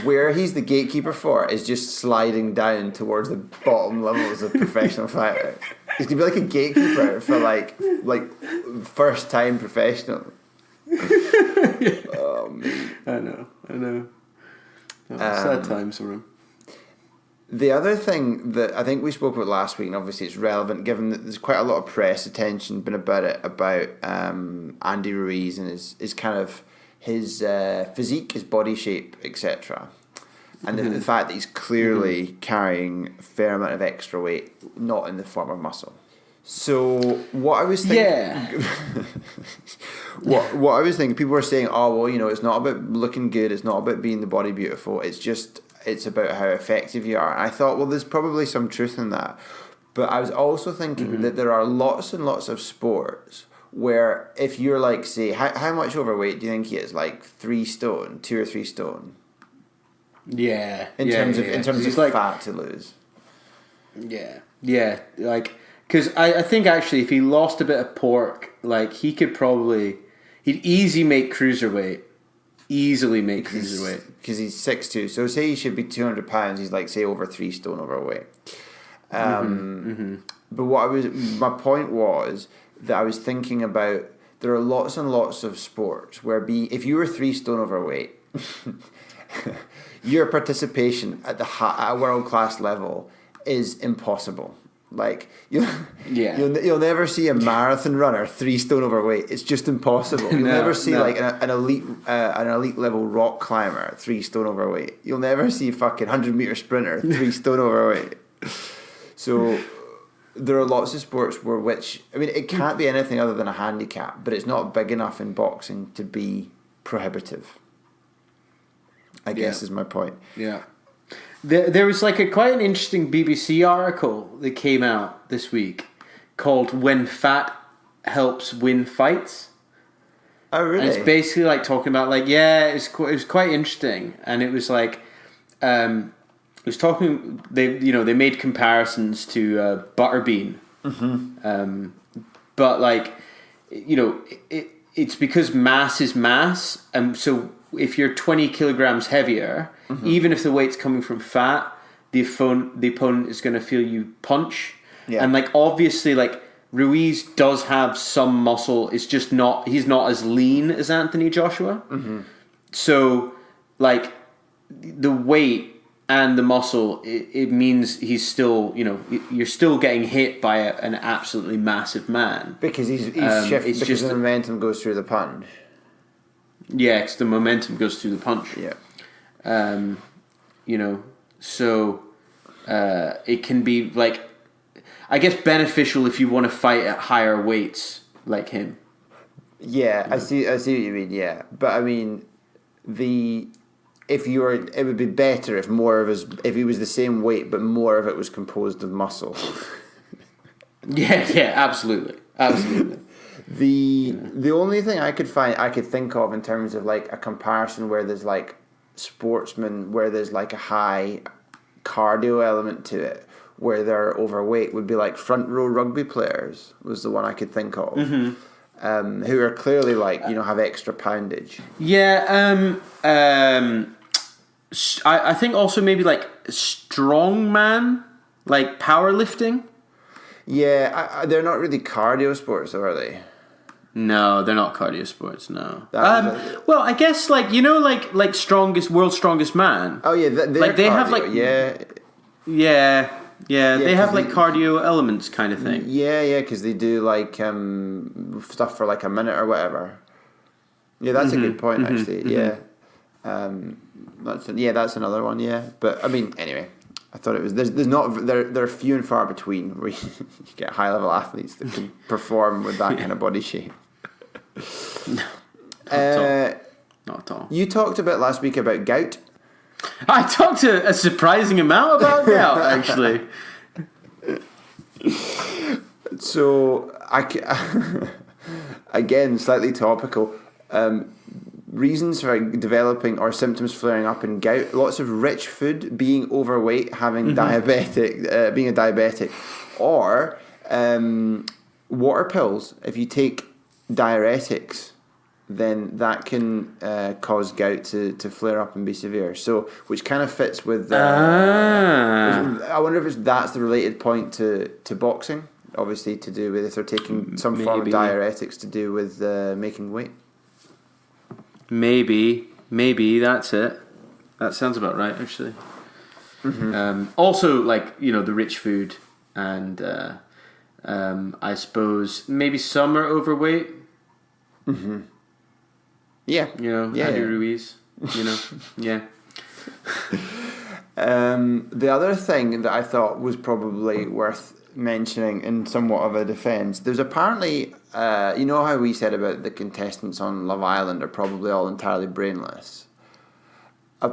where he's the gatekeeper for is just sliding down towards the bottom levels of professional fighter. He's gonna be like a gatekeeper for like first time professional. Oh man. I know. Sad times for him. The other thing that I think we spoke about last week, and obviously it's relevant given that there's quite a lot of press attention been about Andy Ruiz and his kind of his physique, his body shape, etc. And the fact that he's clearly carrying a fair amount of extra weight, not in the form of muscle. So what I was thinking, what I was thinking, people were saying, oh well, it's not about looking good, it's not about being the body beautiful, it's about how effective you are. And I thought, well, there's probably some truth in that. But I was also thinking that there are lots and lots of sports where if you're like, say, how much overweight do you think he is? Like 3 stone, 2 or 3 stone? Yeah. In terms of fat to lose. Yeah. Yeah. Because I think actually if he lost a bit of pork, he'd easily make cruiserweight. Because he's 6'2". So say he should be 200 pounds. He's say over 3 stone overweight. But my point was that I was thinking about there are lots and lots of sports where if you were 3 stone overweight, your participation at a world class level is impossible. You'll never see a marathon runner 3 stone overweight. It's just impossible. You'll never see an elite level rock climber 3 stone overweight. You'll never see fucking 100-meter sprinter 3 stone overweight. So there are lots of sports it can't be anything other than a handicap, but it's not big enough in boxing to be prohibitive. I guess is my point. Yeah. There was quite an interesting BBC article that came out this week called "When Fat Helps Win Fights." Oh, really? And it's basically talking about it was quite interesting, and it was it was talking they made comparisons to Butterbean, but it's because mass is mass, and so if you're 20 kilograms heavier, even if the weight's coming from fat, the opponent is going to feel you punch. Yeah. And obviously Ruiz does have some muscle. It's just he's not as lean as Anthony Joshua. So the weight and the muscle, it means he's still, you're still getting hit by an absolutely massive man. Because he's shifting, because the momentum goes through the punch. Yeah, because the momentum goes through the punch. Yeah. So it can be I guess beneficial if you want to fight at higher weights like him. Yeah, I see what you mean. Yeah, but I mean, it would be better if if he was the same weight, but more of it was composed of muscle. Yeah, absolutely. The only thing I could think of in terms of a comparison where there's sportsmen where there's a high cardio element to it where they're overweight would be front row rugby players was the one I could think of, who are clearly have extra poundage. Yeah, I think also maybe strongman, powerlifting. Yeah, they're not really cardio sports, though, are they? No, they're not cardio sports. No. Well, I guess strongest world's strongest man. Oh yeah, they have they have cardio elements kind of thing. Yeah, because they do stuff for a minute or whatever. Yeah, that's a good point actually. Yeah, that's another one. Yeah, but I mean, anyway, I thought it was they're few and far between where you get high level athletes that can perform with that kind of body shape. Not at all. You talked about last week about gout. I talked a surprising amount about gout, actually. So, again, slightly topical. Reasons for developing or symptoms flaring up in gout: lots of rich food, being overweight, having diabetic, being a diabetic, or water pills. If you take diuretics, then that can cause gout to flare up and be severe. So, which kind of fits with. I wonder if that's the related point to boxing. Obviously, to do with if they're taking some form of diuretics to do with making weight. Maybe that's it. That sounds about right, actually. Also, like, the rich food, and I suppose maybe some are overweight. Yeah. Ruiz. Yeah. The other thing that I thought was probably worth mentioning in somewhat of a defence, there's apparently, you know how we said about the contestants on Love Island are probably all entirely brainless?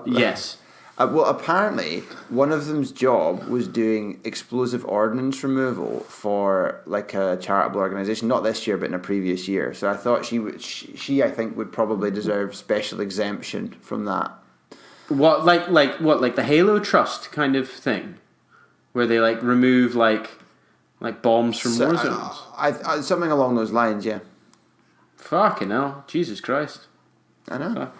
Yes. Well, apparently, one of them's job was doing explosive ordnance removal for like a charitable organisation, not this year, but in a previous year. So I thought she I think would probably deserve special exemption from that. What, like the Halo Trust kind of thing, where they like remove like bombs from war zones? I something along those lines, yeah. Fucking hell, Jesus Christ! I know. Fuck.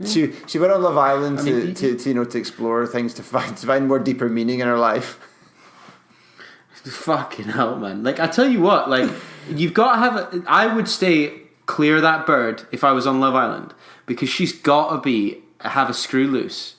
She went on Love Island to explore things, to find more deeper meaning in her life. Fucking hell, man! Like, I tell you what, like, you've got to have I would stay clear of that bird if I was on Love Island, because she's got to have a screw loose.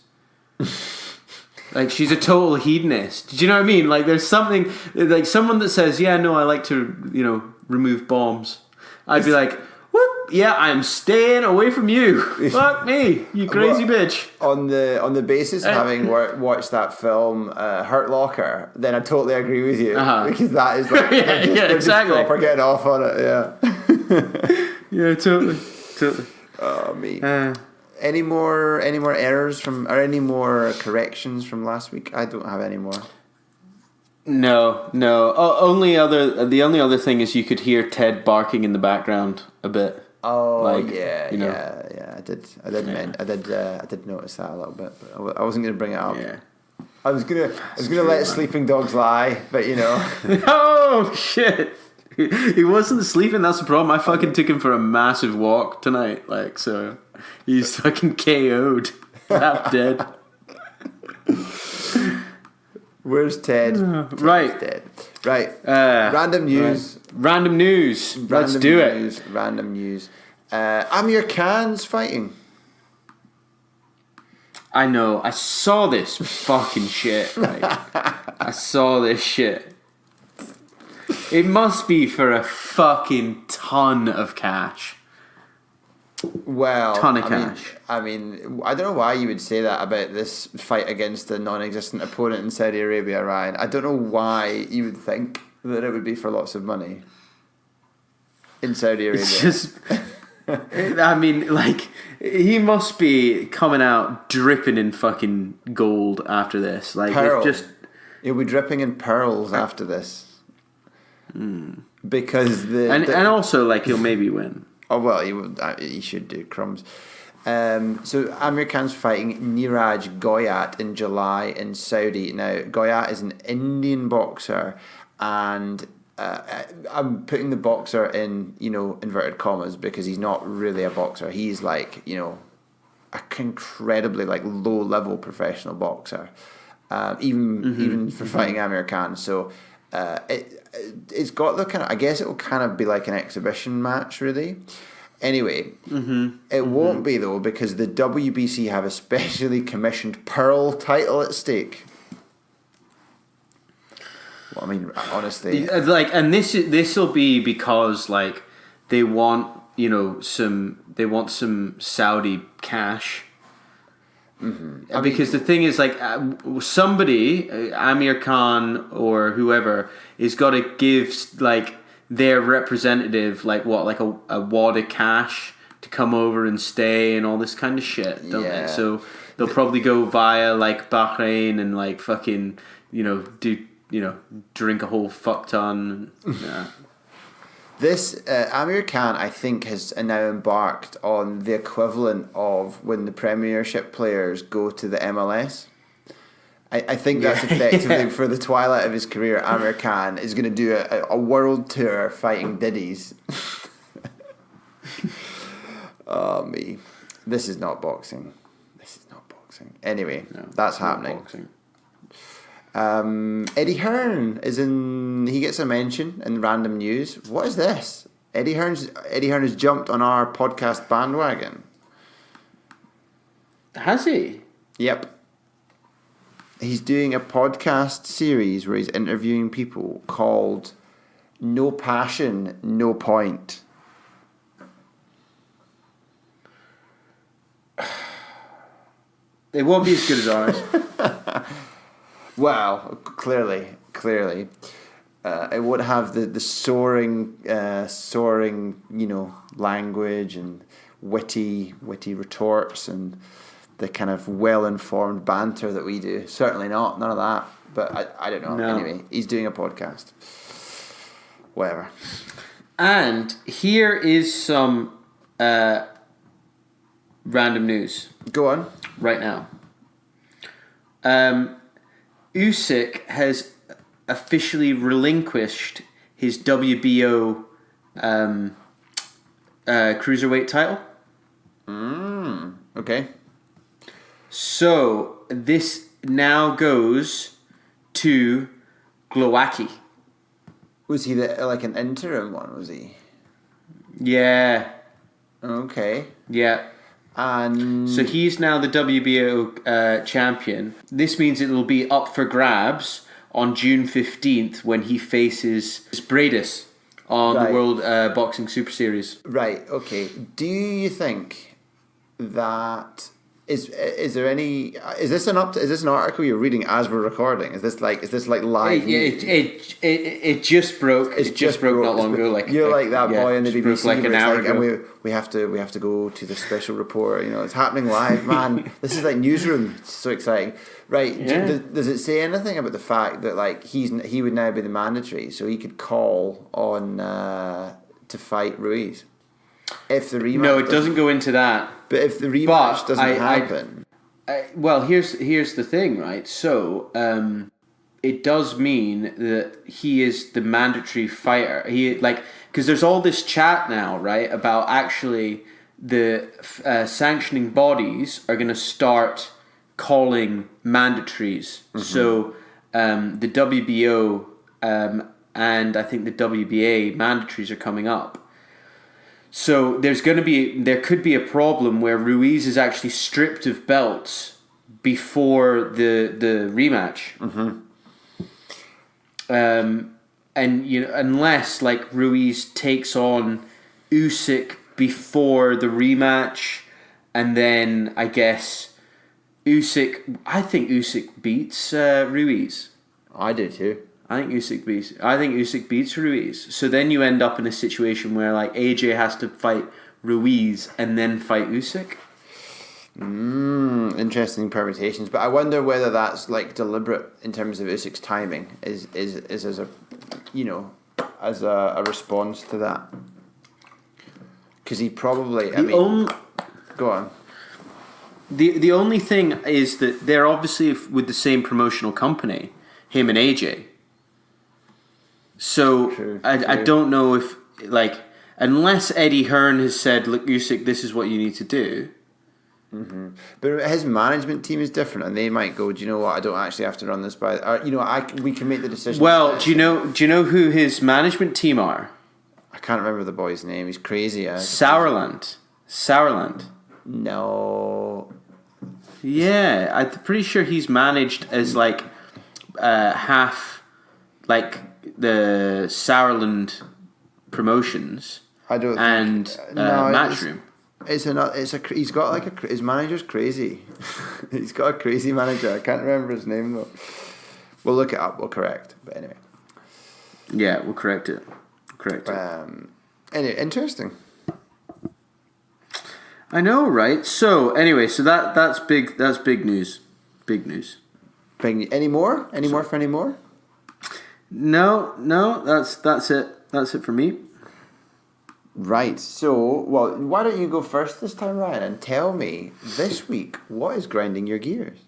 Like, she's a total hedonist. Do you know what I mean? Like, there's something like someone that says, "Yeah, no, I like to remove bombs." I'd be like, "Whoop! Yeah, I'm staying away from you. Fuck me, you crazy bitch." On the basis of having watched that film, Hurt Locker, then I totally agree with you, because that is like they're exactly. just proper getting off on it. Yeah. Yeah, totally. Oh, me. Any more errors or any more corrections from last week? I don't have any more. No. The only other thing is you could hear Ted barking in the background a bit. Oh, yeah. I did notice that a little bit, but I wasn't going to bring it up. Yeah. I was gonna let sleeping dogs lie, but Oh shit! He wasn't sleeping. That's the problem. I fucking took him for a massive walk tonight. Like, so he's fucking KO'd, half dead. Where's Ted? Right. Dead. Right. Random news. Right. Random news. Let's do it. Random news. Amir Khan's fighting. I know. I saw this fucking shit. Right? I saw this shit. It must be for a fucking ton of cash. Well, ton of cash. I mean, I don't know why you would say that about this fight against a non-existent opponent in Saudi Arabia, Ryan. I don't know why you would think that it would be for lots of money in Saudi Arabia. It's just, I mean, like, he must be coming out dripping in fucking gold after this. Like, pearls. He'll be dripping in pearls after this. Because and also, like, he'll maybe win. Oh, well, he should do, crumbs. So Amir Khan's fighting Niraj Goyat in July in Saudi. Now, Goyat is an Indian boxer, and I'm putting the boxer in, inverted commas, because he's not really a boxer. He's like, a incredibly like low-level professional boxer, even for fighting Amir Khan. So it's got the kind of, I guess it will kind of be like an exhibition match, really. Anyway, it won't be, though, because the WBC have a specially commissioned Pearl title at stake. Well, I mean, honestly, and this will be because like they want some Saudi cash. Because the thing is, like, somebody, Amir Khan or whoever, is got to give like their representative, like a wad of cash to come over and stay and all this kind of shit, don't Yeah. they? So they'll probably go via like Bahrain and like fucking, drink a whole fuck ton. Yeah. This Amir Khan, I think, has now embarked on the equivalent of when the Premiership players go to the MLS. I think that's effectively for the twilight of his career. Amir Khan is going to do a world tour fighting Diddies. Oh, me. This is not boxing. Anyway, no, that's happening. Eddie Hearn he gets a mention in random news. What is this? Eddie Hearn has jumped on our podcast bandwagon. Has he? Yep. He's doing a podcast series where he's interviewing people called No Passion, No Point. It won't be as good as ours. Well, clearly, it would have the soaring, language and witty retorts and the kind of well-informed banter that we do. Certainly not, none of that. But I don't know. No. Anyway, he's doing a podcast. Whatever. And here is some random news. Go on. Right now. Usyk has officially relinquished his WBO cruiserweight title. Okay. So this now goes to Buatsi. Was he like an interim one? Was he? Yeah. Okay. Yeah. And so he's now the WBO champion. This means it will be up for grabs on June 15th when he faces Bradis on the World Boxing Super Series. Right, okay. Do you think that is there any is this an article you're reading as we're recording? Is this like live? It just broke. It just broke not long ago. Like you're like that boy in the BBC like an hour ago. And we have to go to the special report. It's happening live, man. This is like newsroom. It's so exciting, right? Yeah. Does it say anything about the fact that like he would now be the mandatory, so he could call on to fight Ruiz if the rematch? No, it doesn't go into that. But if the rematch doesn't happen, well, here's the thing, right? So it does mean that he is the mandatory fighter. Because there's all this chat now, right, about actually the sanctioning bodies are going to start calling mandatories. Mm-hmm. So the WBO and I think the WBA mandatories are coming up. So there could be a problem where Ruiz is actually stripped of belts before the rematch. Mm-hmm. And unless like Ruiz takes on Usyk before the rematch, and then I guess I think Usyk beats Ruiz. I do too. I think Usyk beats Ruiz. So then you end up in a situation where like AJ has to fight Ruiz and then fight Usyk. Interesting permutations, but I wonder whether that's like deliberate in terms of Usyk's timing. Is as a as a response to that, because he probably go on. The only thing is that they're obviously with the same promotional company, him and AJ. So true. I don't know if unless Eddie Hearn has said, look, Usyk, this is what you need to do. Mm-hmm. But his management team is different, and they might go, do you know what? I don't actually have to run this by. We can make the decision. Well, do you know who his management team are? I can't remember the boy's name. He's crazy. Sauerland. No. Yeah, I'm pretty sure he's managed as half the Sauerland promotions. I don't. Matchroom. He's got his manager's crazy. He's got a crazy manager. I can't remember his name though. We'll look it up. We'll correct. But anyway. Yeah, we'll correct it. Correct. Anyway, interesting. I know, right? So anyway, that's big. That's big news. Big news. Any more? Any more for any more? No. That's it. That's it for me. Right. So, well, why don't you go first this time, Ryan, and tell me this week what is grinding your gears?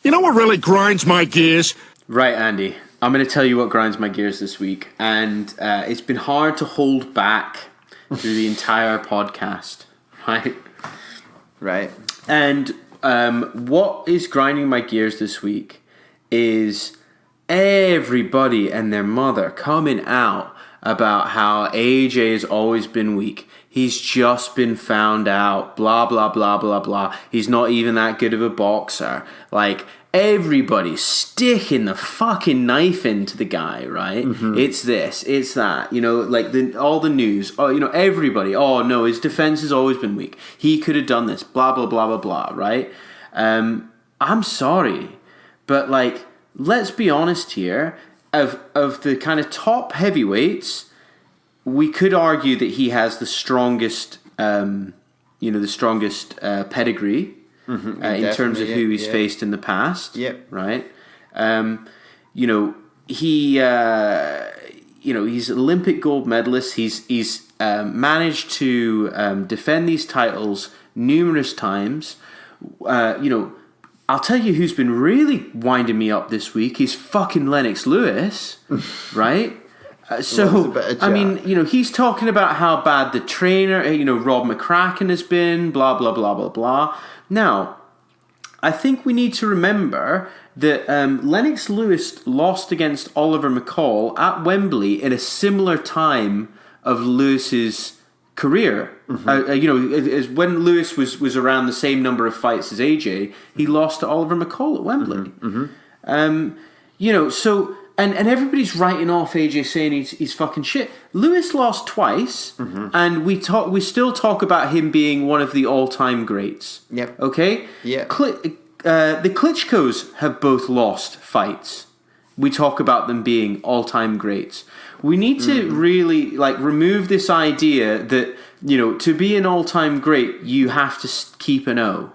You know what really grinds my gears? Right, Andy. I'm going to tell you what grinds my gears this week, and it's been hard to hold back through the entire podcast. Right. Right. And what is grinding my gears this week is everybody and their mother coming out about how AJ has always been weak. He's just been found out, blah, blah, blah, blah, blah. He's not even that good of a boxer. Like, everybody's sticking the fucking knife into the guy, right? Mm-hmm. It's this, it's that, like all the news, everybody, oh no, his defense has always been weak. He could have done this, blah, blah, blah, blah, blah, right? I'm sorry, but like, let's be honest here. Of the kind of top heavyweights, we could argue that he has the strongest, pedigree in terms of who he's faced in the past. Yep. Right. He's Olympic gold medalist. He's managed to defend these titles numerous times. I'll tell you who's been really winding me up this week. He's fucking Lennox Lewis, right? He's talking about how bad the trainer, Rob McCracken has been, blah, blah, blah, blah, blah. Now, I think we need to remember that Lennox Lewis lost against Oliver McCall at Wembley in a similar time of Lewis's career. Mm-hmm. When Lewis was around the same number of fights as AJ, he lost to Oliver McCall at Wembley. Mm-hmm. And everybody's writing off AJ saying he's fucking shit. Lewis lost twice, and we still talk about him being one of the all-time greats. Yep. Okay. Yeah. The Klitschkos have both lost fights. We talk about them being all-time greats. We need to really remove this idea that to be an all-time great you have to keep an O.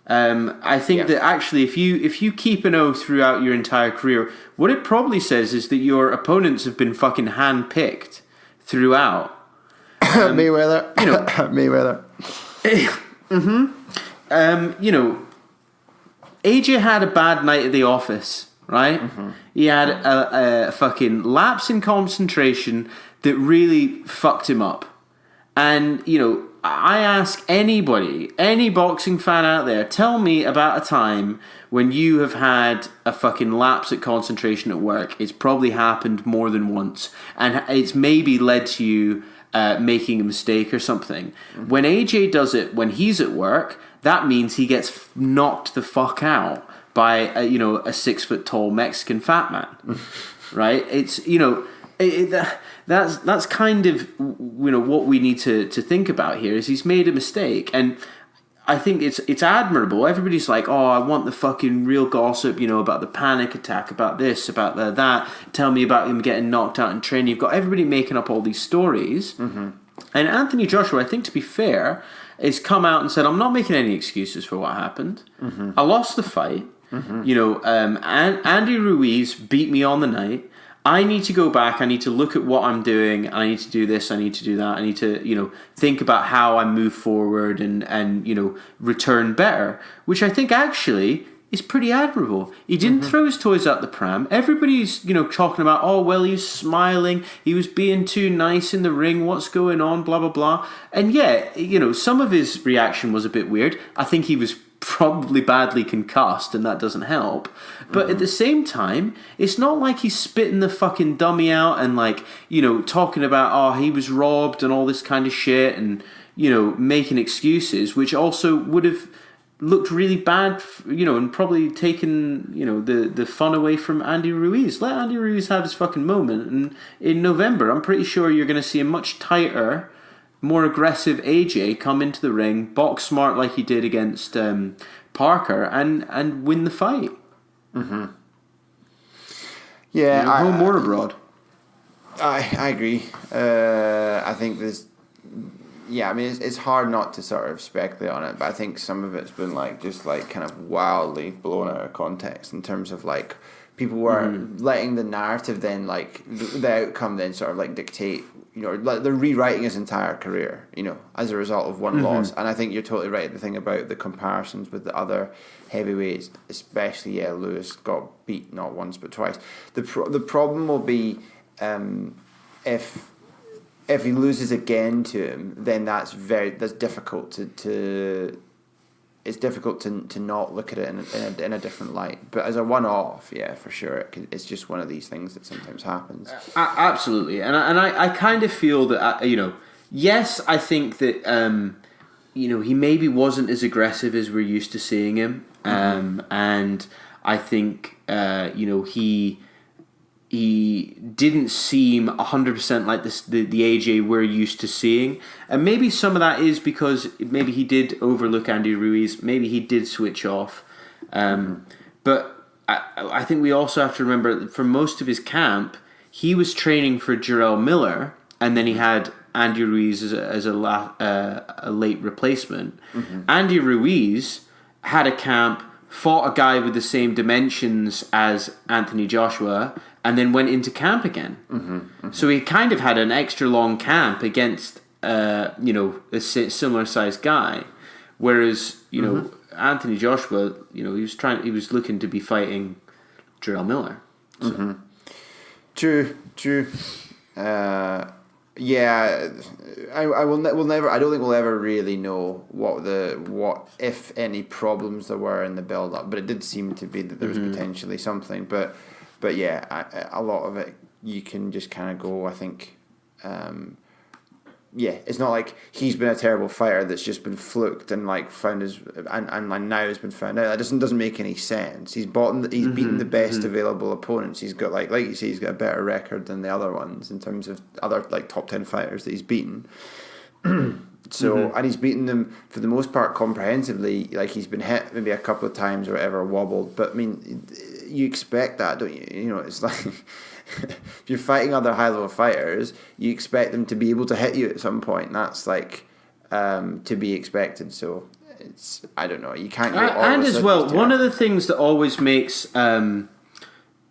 I think that actually if you keep an O throughout your entire career, what it probably says is that your opponents have been fucking hand-picked throughout. Mayweather. Mayweather. AJ had a bad night at the office, right? Mm-hmm. He had a fucking lapse in concentration that really fucked him up. And, I ask anybody, any boxing fan out there, tell me about a time when you have had a fucking lapse at concentration at work. It's probably happened more than once. And it's maybe led to you making a mistake or something. Mm-hmm. When AJ does it when he's at work, that means he gets knocked the fuck out by a 6-foot-tall Mexican fat man, right? It's that's kind of what we need to think about here is he's made a mistake, and I think it's admirable. Everybody's like, oh, I want the fucking real gossip, about the panic attack, about this, about that. Tell me about him getting knocked out in training. You've got everybody making up all these stories, and Anthony Joshua, I think to be fair, has come out and said, I'm not making any excuses for what happened. Mm-hmm. I lost the fight. Mm-hmm. Andy Ruiz beat me on the night. I need to go back. I need to look at what I'm doing. I need to do this. I need to do that. I need to, think about how I move forward and return better, which I think actually is pretty admirable. He didn't throw his toys out the pram. Everybody's, talking about, oh, well, he's smiling. He was being too nice in the ring. What's going on? Blah, blah, blah. And yeah, some of his reaction was a bit weird. I think he was probably badly concussed, and that doesn't help. But at the same time, it's not like he's spitting the fucking dummy out and talking about, oh, he was robbed and all this kind of shit and, making excuses, which also would have looked really bad, and probably taken, the fun away from Andy Ruiz. Let Andy Ruiz have his fucking moment, and in November, I'm pretty sure you're going to see a much tighter, more aggressive AJ come into the ring, box smart like he did against Parker, and win the fight. Mm-hmm. Yeah, home or abroad. I agree. I think there's. Yeah, I mean, it's hard not to sort of speculate on it, but I think some of it's been like just like kind of wildly blown out of context in terms of like people were letting the narrative then like the outcome then sort of like dictate, you know, like they're rewriting his entire career, you know, as a result of one loss. And I think you're totally right. The thing about the comparisons with the other heavyweights, especially Lewis got beat not once but twice. The problem will be if he loses again to him, then that's difficult to it's difficult to not look at it in a different light. But as a one-off, yeah, for sure, it's just one of these things that sometimes happens. Absolutely, and I kind of feel that you know, yes, I think that you know, he maybe wasn't as aggressive as we're used to seeing him, and I think you know, he didn't seem 100% like the AJ we're used to seeing. And maybe some of that is because maybe he did overlook Andy Ruiz. Maybe he did switch off. But I think we also have to remember that for most of his camp, he was training for Jarrell Miller, and then he had Andy Ruiz as a late replacement. Andy Ruiz had a camp, fought a guy with the same dimensions as Anthony Joshua, and then went into camp again. So he kind of had an extra long camp against, you know, a similar sized guy. Whereas, you know, Anthony Joshua, you know, he was looking to be fighting Jarrell Miller. So. True. Yeah, we'll never. I don't think we'll ever really know what if any problems there were in the build up. But it did seem to be that there was potentially something. But yeah, a lot of it you can just kind of go. I think, yeah, it's not like he's been a terrible fighter that's just been fluked and like found his and now has been found out. That doesn't make any sense. He's beaten the best available opponents. He's got like you say, he's got a better record than the other ones in terms of other like top 10 fighters that he's beaten. So and he's beaten them for the most part comprehensively. Like he's been hit maybe a couple of times or whatever, wobbled. But I mean, you expect that, don't you? You know, it's like if you're fighting other high level fighters, you expect them to be able to hit you at some point. That's like to be expected. So it's I don't know. You can't go all and as well, one of the things that always makes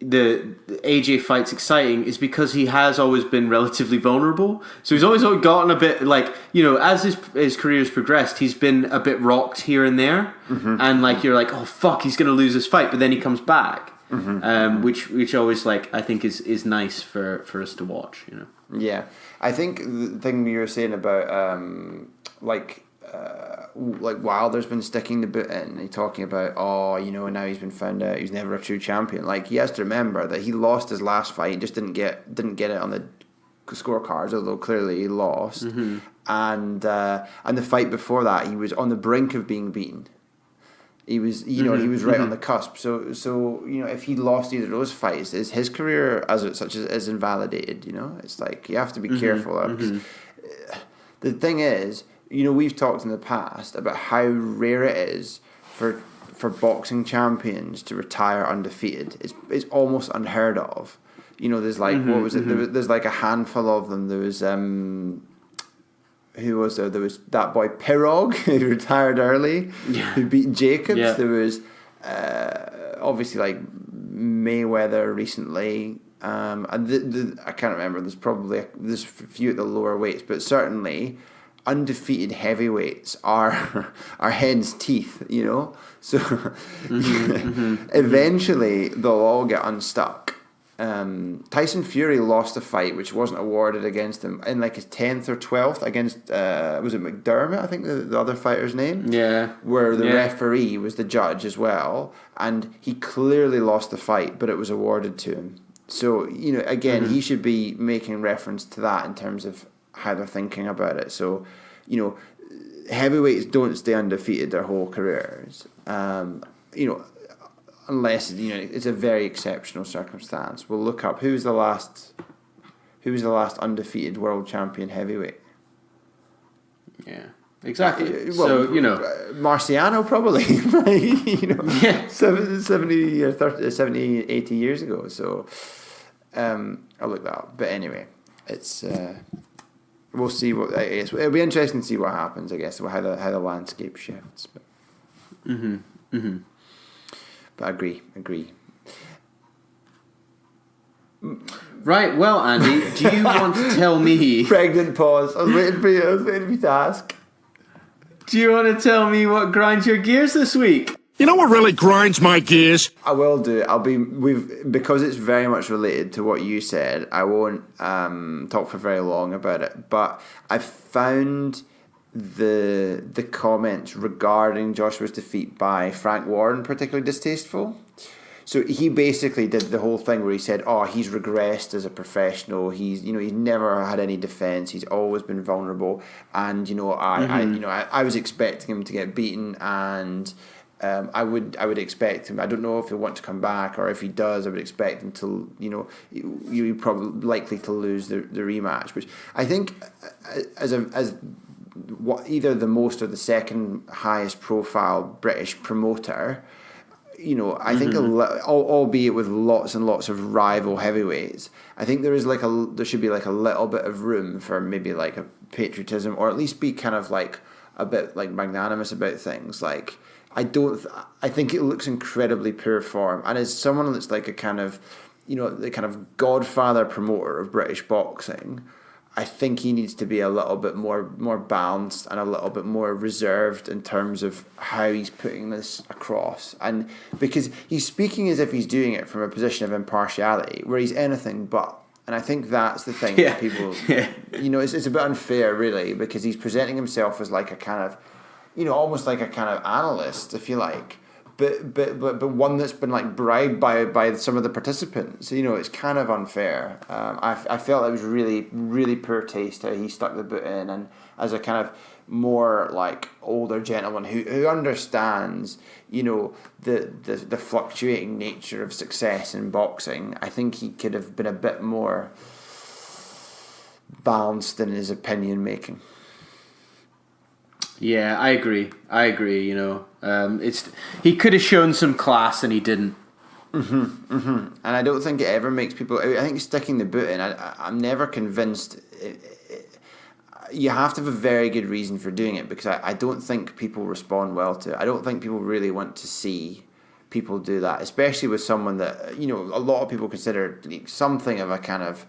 the AJ fights exciting is because he has always been relatively vulnerable. So he's always gotten a bit like, you know, as his career's progressed, he's been a bit rocked here and there, and like you're like, oh fuck, he's gonna lose this fight, but then he comes back, which always like I think is nice for us to watch, you know. Yeah, I think the thing you were saying about like Wilder's been sticking the boot in and talking about, oh, you know, now he's been found out he's never a true champion. Like he has to remember that he lost his last fight, he just didn't get it on the scorecards, although clearly he lost. And the fight before that, he was on the brink of being beaten. He was, you know, he was right on the cusp. So you know, if he lost either of those fights, his career as such is invalidated. You know, it's like you have to be careful. Because the thing is, you know, we've talked in the past about how rare it is for boxing champions to retire undefeated. It's almost unheard of. You know, there's like what was it? There's like a handful of them. There was who was there? There was that boy Pirog who retired early, who beat Jacobs. Yeah. There was obviously like Mayweather recently. And I can't remember. There's a few at the lower weights, but certainly undefeated heavyweights are hen's teeth, you know. So eventually they'll all get unstuck. Tyson Fury lost a fight which wasn't awarded against him in like his 10th or 12th against was it McDermott, I think the other fighter's name, where the referee was the judge as well, and he clearly lost the fight but it was awarded to him. So, you know, again, he should be making reference to that in terms of how they're thinking about it. So, you know, heavyweights don't stay undefeated their whole careers. You know, unless, you know, it's a very exceptional circumstance. We'll look up who was the last undefeated world champion heavyweight. Yeah, exactly. Well, so, you know, Marciano probably, you know, 70 or 30, 70, 80 years ago. So I'll look that up. But anyway, it's we'll see what I guess. It'll be interesting to see what happens. I guess how the landscape shifts. But, but I agree. Right. Well, Andy, do you want to tell me? Pregnant pause. I was waiting for you to ask. Do you want to tell me what grinds your gears this week? You know what really grinds my gears? I will do. Because it's very much related to what you said. I won't talk for very long about it. But I found the comments regarding Joshua's defeat by Frank Warren particularly distasteful. So he basically did the whole thing where he said, "Oh, he's regressed as a professional. He's never had any defense. He's always been vulnerable." And I was expecting him to get beaten, and I would expect him. I don't know if he'll want to come back, or if he does, I would expect him to. You're probably likely to lose the rematch, which I think as what either the most or the second highest profile British promoter. I think albeit with lots and lots of rival heavyweights, I think there should be like a little bit of room for maybe like a patriotism, or at least be kind of like a bit like magnanimous about things. Like I think it looks incredibly poor form, and as someone that's like a kind of the kind of godfather promoter of British boxing, I think he needs to be a little bit more balanced and a little bit more reserved in terms of how he's putting this across. And because he's speaking as if he's doing it from a position of impartiality, where he's anything but. And I think that's the thing that people, it's a bit unfair, really, because he's presenting himself as like a kind of, almost like a kind of analyst, if you like. But one that's been like bribed by some of the participants. It's kind of unfair. I felt it was really, really poor taste how he stuck the boot in, and as a kind of more like older gentleman who understands, the fluctuating nature of success in boxing, I think he could have been a bit more balanced in his opinion making. Yeah, I agree. He could have shown some class and he didn't. And I don't think it ever makes people. I think sticking the boot in. I'm never convinced. You have to have a very good reason for doing it, because I don't think people respond well to it. I don't think people really want to see people do that, especially with someone that a lot of people consider something of a kind of.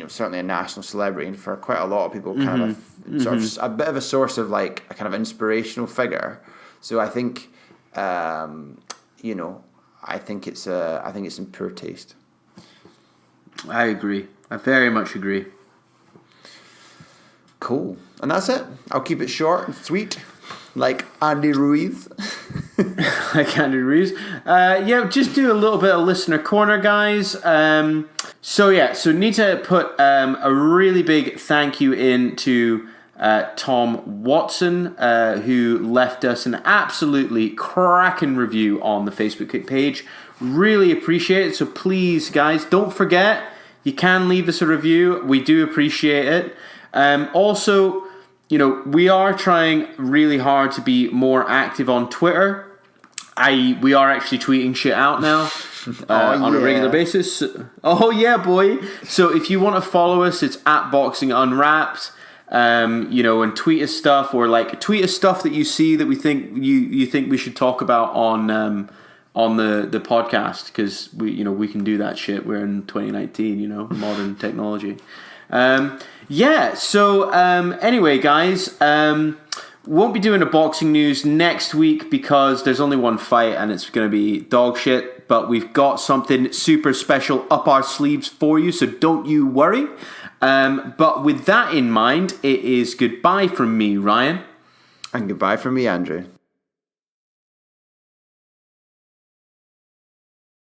Certainly a national celebrity, and for quite a lot of people, kind of sort of a bit of a source of like a kind of inspirational figure. So I think, I think it's in poor taste. I agree. I very much agree. Cool, and that's it. I'll keep it short and sweet, like Andy Ruiz. Just do a little bit of listener corner, guys. So need to put a really big thank you in to Tom Watson, who left us an absolutely cracking review on the Facebook page. Really appreciate it. So please, guys, don't forget, you can leave us a review. We do appreciate it. Also, we are trying really hard to be more active on Twitter. We are actually tweeting shit out now on a regular basis. Oh yeah, boy! So if you want to follow us, it's at Boxing Unwrapped. And tweet us stuff, or like tweet us stuff that you see that we think you think we should talk about on the podcast, because we can do that shit. We're in 2019, modern technology. Anyway, guys, won't be doing a boxing news next week because there's only one fight and it's going to be dog shit, but we've got something super special up our sleeves for you, so don't you worry. But with that in mind, it is goodbye from me, Ryan. And goodbye from me, Andrew.